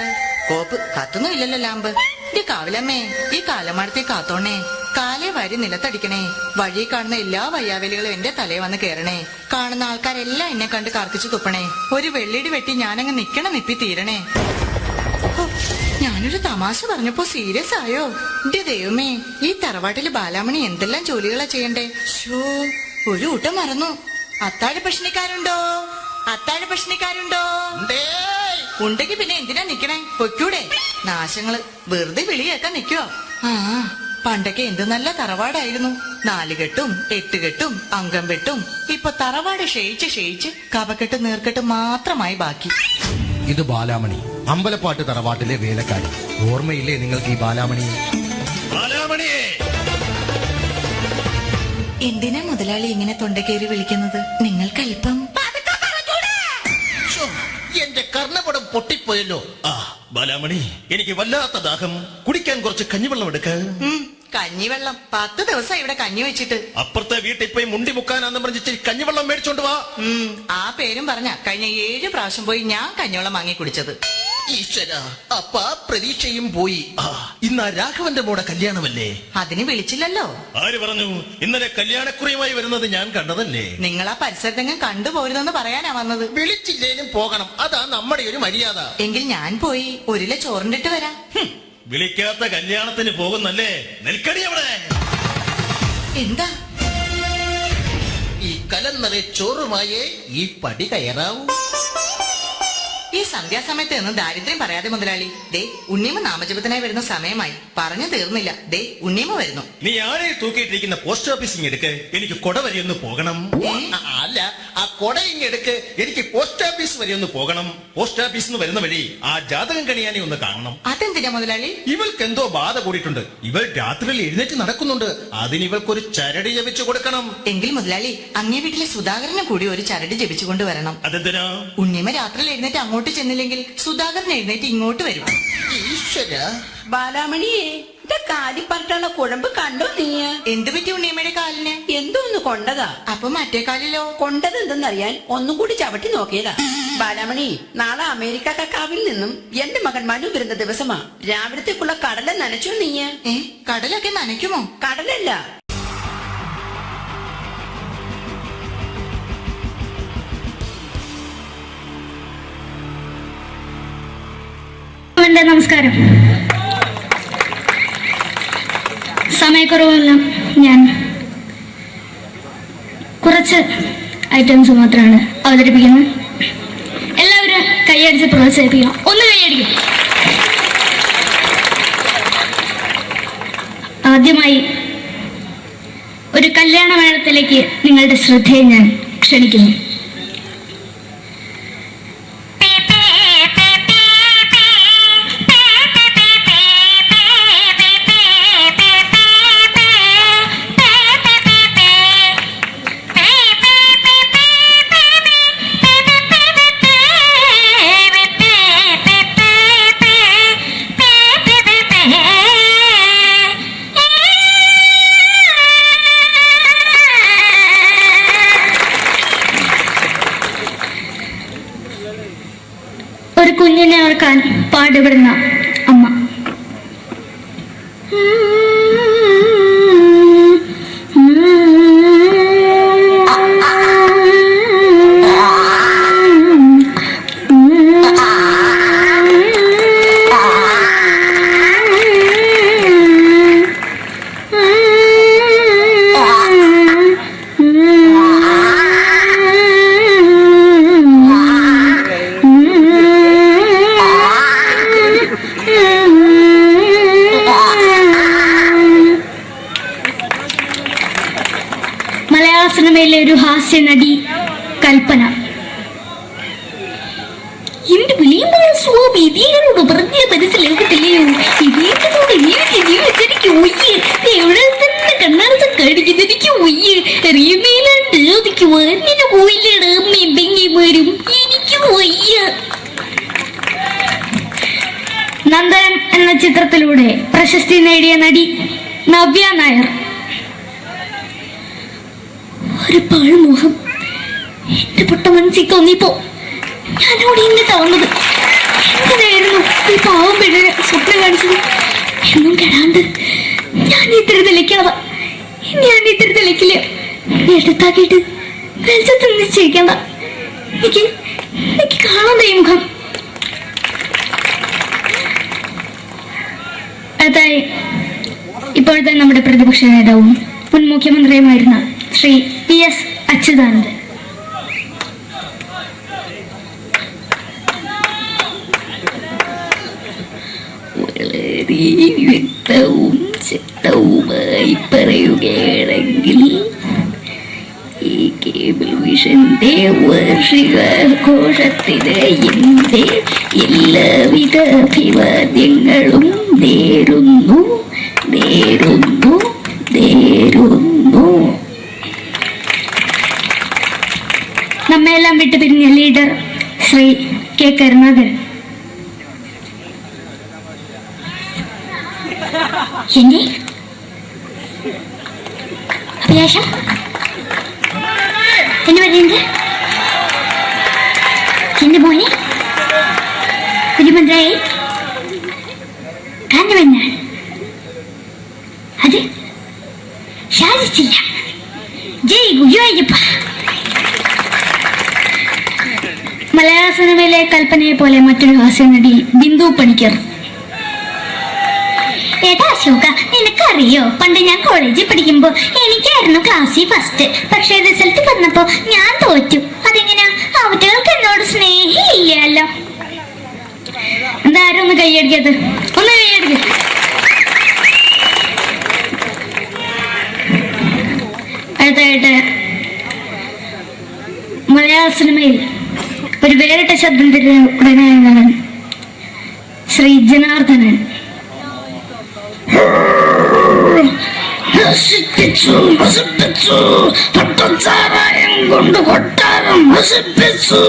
കോപ്പ് കത്തുന്നും ഇല്ലല്ലോ ലാമ്പ്. എന്റെ കാവിലമ്മേ ഈ കാലമാടത്തെ കാത്തോണേ, കാലേ വാരി നിലത്തടിക്കണേ, വഴി കാണുന്ന എല്ലാ വയ്യാവലികളും എന്റെ തലയെ വന്ന് കേറണേ, കാണുന്ന ആൾക്കാരെല്ലാം എന്നെ കണ്ട് കർക്കിച്ചു തുപ്പണേ, ഒരു വെള്ളിടി വെട്ടി ഞാനങ്ങ് നിക്കണ നിപ്പി തീരണേ. ഞാനൊരു തമാശ പറഞ്ഞപ്പോ സീരിയസ് ആയോ? എന്റെ ദൈവമേ, ഈ തറവാട്ടില് ബാലാമണി എന്തെല്ലാം ജോലികളാ ചെയ്യണ്ടേ. ഷോ, ഒരു ഊട്ടം മറന്നു. അത്താഴ ഭക്ഷണിക്കാരുണ്ടോ? അത്താഴ ഭക്ഷണിക്കാരുണ്ടോ? ഉണ്ടെങ്കി പിന്നെ എന്തിനാ നിക്കണേ? പൊയ്ക്കൂടെ? നാശങ്ങള് വെറുതെ വിളി കേൾക്കാൻ നിക്കുവോ? ആ, പണ്ടൊക്കെ എന്ത് നല്ല തറവാടായിരുന്നു. 4 കെട്ടും 8 കെട്ടും അംഗം വെട്ടും. ഇപ്പൊ തറവാട് ക്ഷയിച്ച് കപക്കെട്ട് നീർക്കെട്ട് മാത്രമായി ബാക്കി. ഇത് ബാലാമണി, അമ്പലപ്പാട്ട് തറവാട്ടിലെ വേലക്കാരി. ഓർമ്മയില്ലേ നിങ്ങൾക്ക് ഈ ബാലാമണി? എന്തിനാ മുതലാളി ഇങ്ങനെ തൊണ്ടക്കേറി വിളിക്കുന്നത്? നിങ്ങൾക്കല്പം എന്റെ കർണപടം പൊട്ടിപ്പോയല്ലോ. ആ ബാലാമണി, എനിക്ക് വല്ലാത്ത ദാഹം. കുടിക്കാൻ കുറച്ച് കഞ്ഞിവെള്ളം എടുക്ക. കഞ്ഞിവെള്ളം 10 ദിവസം ഇവിടെ കഞ്ഞി വെച്ചിട്ട്. അപ്പുറത്തെ വീട്ടിൽ പോയി മുണ്ടി മുക്കാനാന്ന് പറഞ്ഞിട്ട് കഞ്ഞിവെള്ളം മേടിച്ചോണ്ട് വാ. ആ പേരും പറഞ്ഞ കഴിഞ്ഞ 7 പ്രാവശ്യം പോയി ഞാൻ കഞ്ഞിവെള്ളം വാങ്ങി കുടിച്ചത്. ഈശ്വര, അപ്പ പ്രതീക്ഷയും പോയി. ഇന്ന് ആ രാഘവന്റെ മോടെ കല്യാണമല്ലേ? അതിന് വിളിച്ചില്ലല്ലോ. ആര് പറഞ്ഞു? ഇന്നലെ കല്യാണക്കുറിയുമായി വരുന്നത് ഞാൻ കണ്ടതല്ലേ. നിങ്ങൾ ആ പരിസരത്തെങ്ങും കണ്ടുപോരുതെന്ന് പറയാനാ വന്നത്. വിളിച്ചില്ലേലും പോകണം, അതാ നമ്മുടെ ഒരു മര്യാദ. എങ്കിൽ ഞാൻ പോയി ഒരു ചോറിണ്ടിട്ട് വരാം. വിളിക്കാത്ത കല്യാണത്തിന് പോകുന്നല്ലേ? നിൽക്കടി അവിടെ. എന്താ? ഈ കലന്നറെ ചോറുമായേ ഈ പടി കയറാവൂ. ഈ സന്ധ്യാസമയത്ത് നിന്ന് ദാരിദ്ര്യം പറയാതെ മുതലാളി. ദേ ഉണ്ണിയമ്മ നാമജപത്തിനായി വരുന്ന സമയമായി. പറഞ്ഞു തീർന്നില്ല. ദേ ഉണ്ണിയമ്മ വരുന്നു. നീ ആരെ തൂക്കിയിട്ടിരിക്കുന്ന പോസ്റ്റ് ഓഫീസിങ് എടുക്ക്, എനിക്ക് കൊട വരെ ഒന്ന് പോകണം. അല്ല, ആ കൊട ഇങ്ങെടുക്ക്, എനിക്ക് പോസ്റ്റ് ഓഫീസ് വരെ ഒന്ന് പോകണം. പോസ്റ്റ് ഓഫീസിൽ നിന്ന് വരുന്ന വഴി ആ ജാതകം കണിയാനെ ഒന്ന് കാണണം. അതെന്തിനാ മുതലാളി? ഇവൾക്ക് എന്തോ ബാധ കൂടിയിട്ടുണ്ട്. ഇവൾ രാത്രിയിൽ എഴുന്നേറ്റ് നടക്കുന്നുണ്ട്. അതിന് ഇവൾക്കൊരു ചരട് ജപിച്ചു കൊടുക്കണം. എങ്കിൽ മുതലാളി അങ്ങേ വീട്ടിലെ സുധാകരനെ കൂടി ഒരു ചരട് ജപിച്ചു കൊണ്ടുവരണം. അതെന്തിനാ? ഉണ്ണിയമ്മ രാത്രിയിൽ എഴുന്നേറ്റ് അങ്ങോട്ട് ചെന്നില്ലെങ്കിൽ സുധാകരൻ എഴുന്നേറ്റ് ഇങ്ങോട്ട് വരും. ഈശ്വര. ബാലാമണിയെ, കാലിപ്പറട്ടുള്ള കുഴമ്പ് കണ്ടോ നീ? എന്ത് പറ്റി ഉണ്ണിയമ്മയുടെ കാലിന്? എന്തോന്ന് കൊണ്ടതാ. അപ്പൊ മറ്റേ കാലിലോ? കൊണ്ടത് എന്തെന്നറിയാൻ ഒന്നും കൂടി ചവിട്ടി നോക്കിയതാ. ബാലാമണി, നാളെ അമേരിക്ക കക്കാവിൽ നിന്നും എന്റെ മകൻ മനു വരുന്ന ദിവസമാ. രാവിലത്തേക്കുള്ള കടല നനച്ചോ നീ? കടലൊക്കെ നനയ്ക്കുമോ? കടലല്ല, നമസ്കാരം. സമയക്കുറവെല്ലാം ഞാൻ കുറച്ച് ഐറ്റംസ് മാത്രമാണ് അവതരിപ്പിക്കുന്നത്. എല്ലാവരും കൈയടിച്ച് പ്രോത്സാഹിപ്പിക്കണം. ഒന്ന് കൈയടിക്കും. ആദ്യമായി ഒരു കല്യാണമേളത്തിലേക്ക് നിങ്ങളുടെ ശ്രദ്ധയെ ഞാൻ ക്ഷണിക്കുന്നു. ഒരു കുഞ്ഞിനെ ഓർക്കാൻ പാടുപെടുന്ന അമ്മ. സിനിമയിലെ ഒരു ഹാസ്യ നടി കൽപ്പന. എന്റെ വിളിയമ്പല സ്വാമി ഇതിനോട് പറഞ്ഞ മനസ്സിലാകത്തില്ലയോ? ഇതിനോട് എനിക്ക് ജീവിച്ചെനിക്ക് ഒയ്യ്, എവിടെ തന്നെ കണ്ണാടത്ത് കടിക്കുന്നത് എനിക്ക് ഒയ്യ്. റിയമയിലാണ്ട് എനിക്ക് വന്നിന് പോയില്ലേടാ അമ്മയും പെങ്ങിമാരും, എനിക്ക് ഒയ്യ. നന്ദനം എന്ന ചിത്രത്തിലൂടെ പ്രശസ്തി നേടിയ നടി നവ്യ നായർ. ഒരു പാഴ്മോഹം എന്റെ പൊട്ട മനസ്സിൽ തോന്നിയപ്പോ ഞാനോട് ഇങ്ങോട്ടാ വന്നത്. എന്തിനായിരുന്നു ഈ പാവം പെണ്ണിനെ സ്വപ്നം കാണിച്ചത്? എന്നും കെടാണ്ട് ഞാൻ ഇത്തിരി തെളിക്കാതെ ഞാൻ ഇത്തിരി തെളിക്കില്ല. എടുത്താക്കിയിട്ട് വെളിച്ചത്ത് നിശ്ചയിക്കണ്ട. എനിക്ക് കാണാൻ ഈ മുഖം. അതായി ഇപ്പോഴത്തെ നമ്മുടെ പ്രതിപക്ഷ നേതാവും മുൻ മുഖ്യമന്ത്രിയുമായിരുന്ന ശ്രീ PS അച്യുതാനന്ദൻ. വളരെ വ്യക്തവും ശക്തവുമായി പറയുകയാണെങ്കിൽ ഈ കേബിൾ വിഷന്റെ വാർഷികാഘോഷത്തിന് എന്റെ എല്ലാവിധ അഭിവാദ്യങ്ങളും നേരുന്നു നേരുന്നു നേരുന്നു. നമ്മെല്ലാം വിട്ടു പിരിഞ്ഞ ലീഡർ ശ്രീ കെ കരുണാകരൻ. എന്റെ അഭിലാഷം എന്നെ പറയുന്നത് എന്റെ മോനെ ഒരു മുഖ്യമന്ത്രിയായി കാരണവന്നാൽ അത് സാധിച്ചില്ല. ജയ് ഗുരുവായൂരപ്പ. മലയാള സിനിമയിലെ കൽപ്പനയെ പോലെ മറ്റൊരു ഹാസ്യനടി ബിന്ദു പണിക്കർ. ഏട്ടാ അശോക, നിനക്കറിയോ പണ്ട് ഞാൻ കോളേജിൽ പഠിക്കുമ്പോ എനിക്കായിരുന്നു ക്ലാസ്സിൽ ഫസ്റ്റ്. പക്ഷെ റിസൾട്ട് വന്നപ്പോ ഞാൻ തോറ്റു. അതെങ്ങനെയാ? അവറ്റകൾക്ക് എന്നോട് സ്നേഹമില്ലല്ലോ. എന്താരും ഒന്ന് കൈയടിക്കത്, ഒന്ന് കൈയടിക്ക. അടുത്തായിട്ട് മലയാള സിനിമയിൽ ഒരു വേറിട്ട ശബ്ദം തരുന്ന ശ്രീ ജനാർദ്ദനൻ. കൊണ്ട് കൊട്ടാരം നശിപ്പിച്ചു.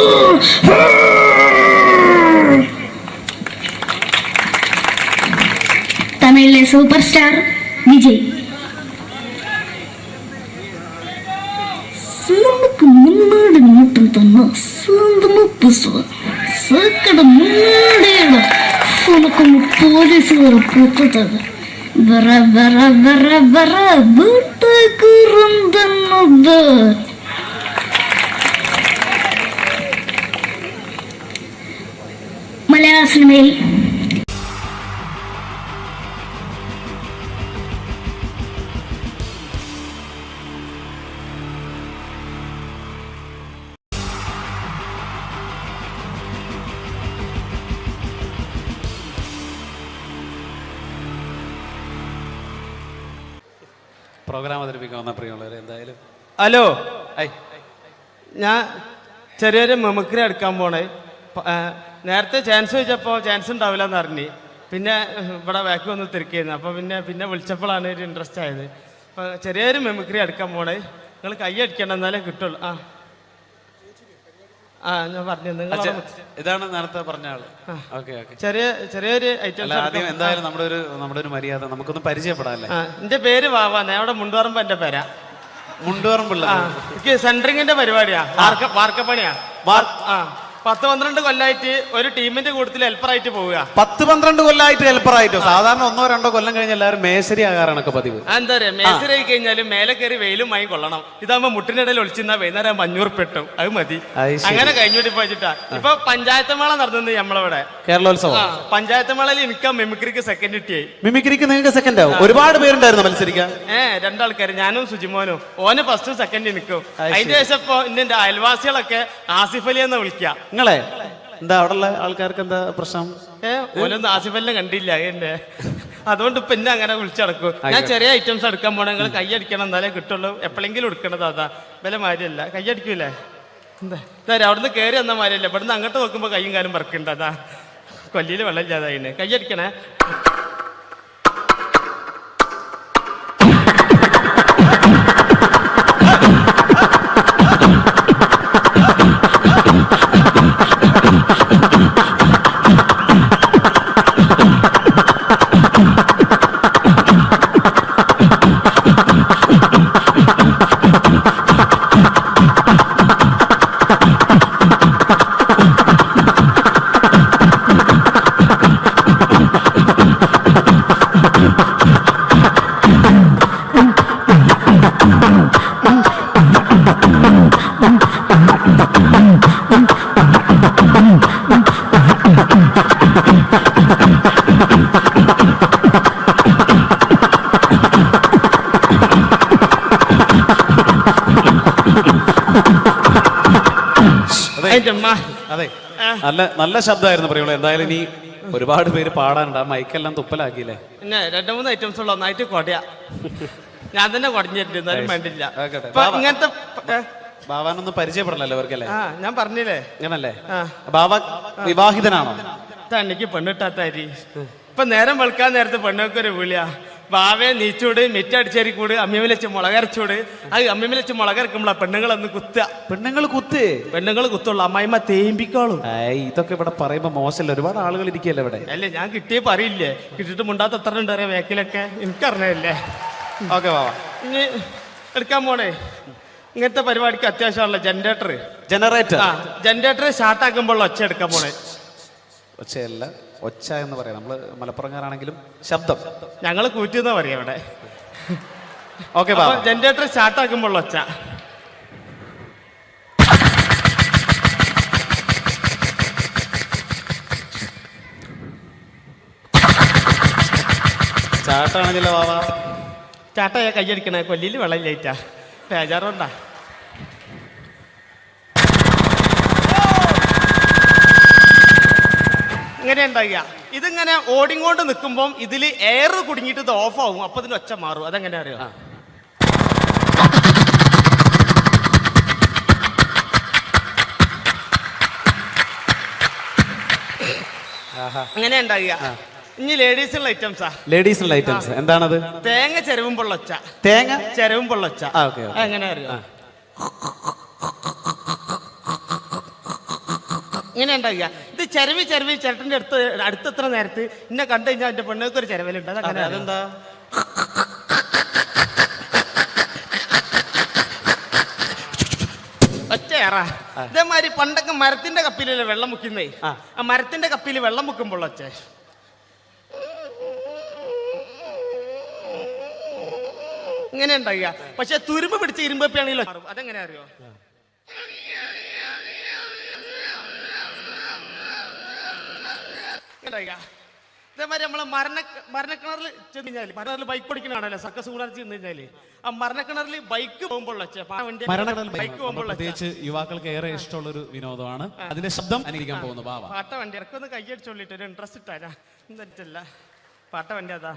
തമിഴിലെ സൂപ്പർ സ്റ്റാർ വിജയ്. മുന്നോടി നോട്ടം തന്നെ സ്വന്തം സക്കട മുന്നോടിയാണ് പോലീസുകാർ പൊത്തത്. ബറ ബറ ബറ ബറ വീട്ടുകുറുന്നത്. മലയാള സിനിമയിൽ പ്രോഗ്രാം അവതരിപ്പിക്കാവുന്ന പ്രിയമുള്ളവരെ എന്തായാലും. ഹലോ, ഞാൻ ചെറിയൊരു മെമിക്രി എടുക്കാൻ പോണേ. നേരത്തെ ചാൻസ് ചോദിച്ചപ്പോൾ ചാൻസ് ഉണ്ടാവില്ല എന്ന് അറിഞ്ഞ് പിന്നെ ഇവിടെ ബാക്ക് വന്ന് തിരിക്കുന്നു. അപ്പോൾ പിന്നെ വിളിച്ചപ്പോഴാണ് ഒരു ഇൻട്രസ്റ്റ് ആയത്. അപ്പോൾ ചെറിയൊരു മെമിക്രി എടുക്കാൻ പോണേ. നിങ്ങൾ കൈ അടിക്കണം, എന്നാലേ കിട്ടുള്ളൂ. ഞാൻ പറഞ്ഞു ഇതാണ് നേരത്തെ പറഞ്ഞ ആള്. Okay okay. ചെറിയൊരു ഐറ്റം. ആദ്യം എന്തായാലും നമ്മുടെ ഒരു മര്യാദ നമുക്കൊന്ന് പരിചയപ്പെടാല്ലേ. എന്റെ പേര് വാവാന്ന്. അവിടെ മുണ്ടുപറമ്പ് എന്റെ പേരാ. മുണ്ടുപറമ്പുള്ള എനിക്ക് സെൻട്രിങ്ങിന്റെ പരിപാടിയാ, വാർക്കപ്പണിയാ. 10-12 കൊല്ലായിട്ട് ഒരു ടീമിന്റെ കൂട്ടത്തിൽ ഹെൽപ്പറായിട്ട് പോവുക. 10-12 കൊല്ലമായിട്ട് ഹെൽപ്പറായിട്ടോ? സാധാരണ 1-2 കൊല്ലം കഴിഞ്ഞ് എല്ലാവരും മേശരി ആകാറാണൊക്കെ പതിവ്. എന്താ പറയാ, മേശരി ആയി കഴിഞ്ഞാലും മേലെ കയറി വെയിലും മഴയും കൊള്ളണം. ഇതാകുമ്പോ മുട്ടിനിടയിൽ ഒളിച്ചിരുന്ന വൈകുന്നേരം 500 പെട്ടും, അത് മതി. അങ്ങനെ കഴിഞ്ഞോട്ടി പോയിട്ടാ. ഇപ്പൊ പഞ്ചായത്ത് മേള നടന്നത് നമ്മളവിടെ കേരളോത്സവം. പഞ്ചായത്ത് മേളയിൽ എനിക്ക് മിമിക്രിക്ക് സെക്കൻഡ് കിട്ടിയായി. മിമിക്രിക്ക് നിങ്ങൾക്ക് സെക്കൻഡ് ആവും? ഒരുപാട് പേരുണ്ടായിരുന്നു മത്സരിക്കാൻ. 2 ആൾക്കാർ, ഞാനും സുജിമോനും. ഓന് ഫസ്റ്റ് സെക്കൻഡ് നിൽക്കും. അതിന്റെ ശേഷം ഇപ്പൊ എന്റെ അയൽവാസികളൊക്കെ ആസിഫ് അലി എന്ന് വിളിക്കുക. നിങ്ങളെ എന്താ അവിടെയുള്ള ആൾക്കാർക്ക് എന്താ പ്രശ്നം? ഓനൊന്നും ആസിഫ് അലിനെ കണ്ടില്ല എന്നെ, അതുകൊണ്ട് ഇപ്പൊ എന്നെ അങ്ങനെ വിളിച്ചടക്കും. ഞാൻ ചെറിയ ഐറ്റംസ് എടുക്കാൻ പോണേ. നിങ്ങൾ കൈയടിക്കണം, എന്നാലേ കിട്ടുള്ളൂ. എപ്പോഴെങ്കിലും എടുക്കണത് അതാ, വില മാരിയല്ല. കൈയടിക്കൂലേ? എന്താ അവിടുന്ന് കയറി വന്ന മാരിയല്ല. ഇവിടുന്ന് അങ്ങോട്ട് നോക്കുമ്പോ കയ്യും കാലും പറക്കുന്നുണ്ട്. അതാ കൊല്ലിയിൽ വെള്ളം ഇല്ലാതായിന്. കൈയടിക്കണേ. അതെ, നല്ല ശബ്ദമായിരുന്നു പ്രിയമുള്ള. എന്തായാലും ഇനി ഒരുപാട് പേര് പാടാനുണ്ട്. ആ മൈക്കെല്ലാം തുപ്പലാക്കിയില്ലേ? പിന്നെ 2-3 ഐറ്റംസ് ഉള്ള ഒന്നായിട്ട് കൊടയാ. ഞാൻ തന്നെ കുടഞ്ഞിട്ടുണ്ട്, എന്നാലും വേണ്ടില്ല. ഇങ്ങനത്തെ ബാവാനൊന്നും പരിചയപ്പെടണല്ലോ അവർക്കല്ലേ? ഞാൻ പറഞ്ഞില്ലേ അങ്ങനല്ലേ? ബാബ വിവാഹിതനാണോ? തന്നിക്ക് പെണ്ണിട്ടാത്താരി. ഇപ്പൊ നേരം വെളുക്കാൻ നേരത്തെ പെണ്ണൊക്കെ ഒരു വിളിയാ. ബാവേ നീച്ചൂട്, മിറ്റടിച്ചേരിക്കൂട്, അമ്മിമേൽ വെച്ച് മുളകരച്ചൂട്. അത് അമ്മിമേൽ വെച്ച് മുളകരക്കുമ്പോളാ പെണ്ണുങ്ങളൊന്ന് കുത്തുക. പെണ്ണുങ്ങൾ കുത്തുള്ളൂ, അമ്മായിമ്മ തേമ്പിക്കോളും. ഇതൊക്കെ ഇവിടെ പറയുമ്പോ മോശമല്ല, ഒരുപാട് ആളുകൾ ഇരിക്കല്ലേ ഇവിടെ. അല്ലേ, ഞാൻ കിട്ടിയേ പറയില്ലേ. കിട്ടിട്ട് മുണ്ടാത്ത എത്ര ഉണ്ട് അറിയാം വേക്കിലൊക്കെ, എനിക്കറിഞ്ഞല്ലേ. ഓക്കെ ബാബ, ഇനി എടുക്കാൻ പോണേ. ഇങ്ങനത്തെ പരിപാടിക്ക് അത്യാവശ്യമാണല്ലോ ജനറേറ്റർ. ജനറേറ്റർ സ്റ്റാർട്ടാക്കുമ്പോൾ ഒച്ച എടുക്കാൻ പോണേ. ഒച്ചയല്ല, ഒച്ച എന്ന് പറയാം. നമ്മൾ മലപ്പുറംകാരാണെങ്കിലും ശബ്ദം. ഞങ്ങൾ കൂറ്റിന്ന് പറയാം ഇവിടെ. ഓക്കെ, ജനറേറ്റർ സ്റ്റാർട്ട് ആക്കുമ്പോൾ ഒച്ച. ചാട്ടാണെങ്കിലോ വാവാ. ചാട്ടയാ കയ്യടിക്കണേ, കൊല്ലിയിൽ വെള്ളം ലൈറ്റാ, ബേജാറുണ്ടാ. ഇങ്ങനെ ഉണ്ടാകുക. ഇതിങ്ങനെ ഓടിങ്ങോണ്ട് നിൽക്കുമ്പോൾ ഇതിൽ എയർ കുടുങ്ങിയിട്ട് ഇത് ഓഫ് ആവും. അപ്പൊ ഇതിന് ഒച്ച മാറും. അതെങ്ങനെ അറിയാം? അങ്ങനെ ഉണ്ടാകുക. ഇനി ലേഡീസിനുള്ള ഐറ്റംസാ. ലേഡീസിനുള്ള ഐറ്റംസ് എന്താണത്? തേങ്ങ ചെരവുമ്പോൾ ഒച്ച. തേങ്ങ ചെരവുമ്പോൾ ഒച്ച. എങ്ങനെ അറിയാം? ഇങ്ങനെ ഉണ്ടാകുക. ഇത് ചെരവി ചേട്ടൻ്റെ അടുത്തെത്ര നേരത്ത് എന്നെ കണ്ടു കഴിഞ്ഞാൽ എന്റെ പെണ്ണുങ്ങൾക്ക് ഒരു ചെരവലുണ്ട്. അതങ്ങനെ അതെന്താ? ഒച്ചയേറാ. ഇതേമാതിരി പണ്ടൊക്കെ മരത്തിന്റെ കപ്പിലല്ലേ വെള്ളം മുക്കുന്നേ. ആ മരത്തിന്റെ കപ്പിൽ വെള്ളം മുക്കുമ്പോൾ ഒച്ച. ഇങ്ങനെ ഉണ്ടാകുക. പക്ഷെ തുരുമ്പ് പിടിച്ച് ഇരുമ്പപ്പിയാണെങ്കിലോ അതെങ്ങനെ അറിയോ? ഇതേമാതിരി നമ്മളെ മരണക്കിണറിൽ ചെന്ന് കഴിഞ്ഞാൽ, മരണക്കിണറിൽ ബൈക്ക് ഓടിക്കണാണല്ലോ സർക്കസ് കൂടാതെ ചെന്ന് കഴിഞ്ഞാല്, ആ മരണക്കിണറിൽ ബൈക്ക് പോകുമ്പോൾ ബൈക്ക് പോകുമ്പോൾ പ്രത്യേകിച്ച് യുവാക്കൾക്ക് ഏറെ ഇഷ്ടമുള്ള ഒരു വിനോദമാണ്. അതിന്റെ ശബ്ദം അനുകരിക്കാൻ പോകുന്നു. പാട്ട വണ്ടി ഇറക്കൊന്ന് കൈയടിച്ചോളിട്ട് ഒരു ഇൻട്രസ്റ്റ് ഇട്ടാ. എന്നിട്ടല്ല പാട്ട വണ്ടി അതാ.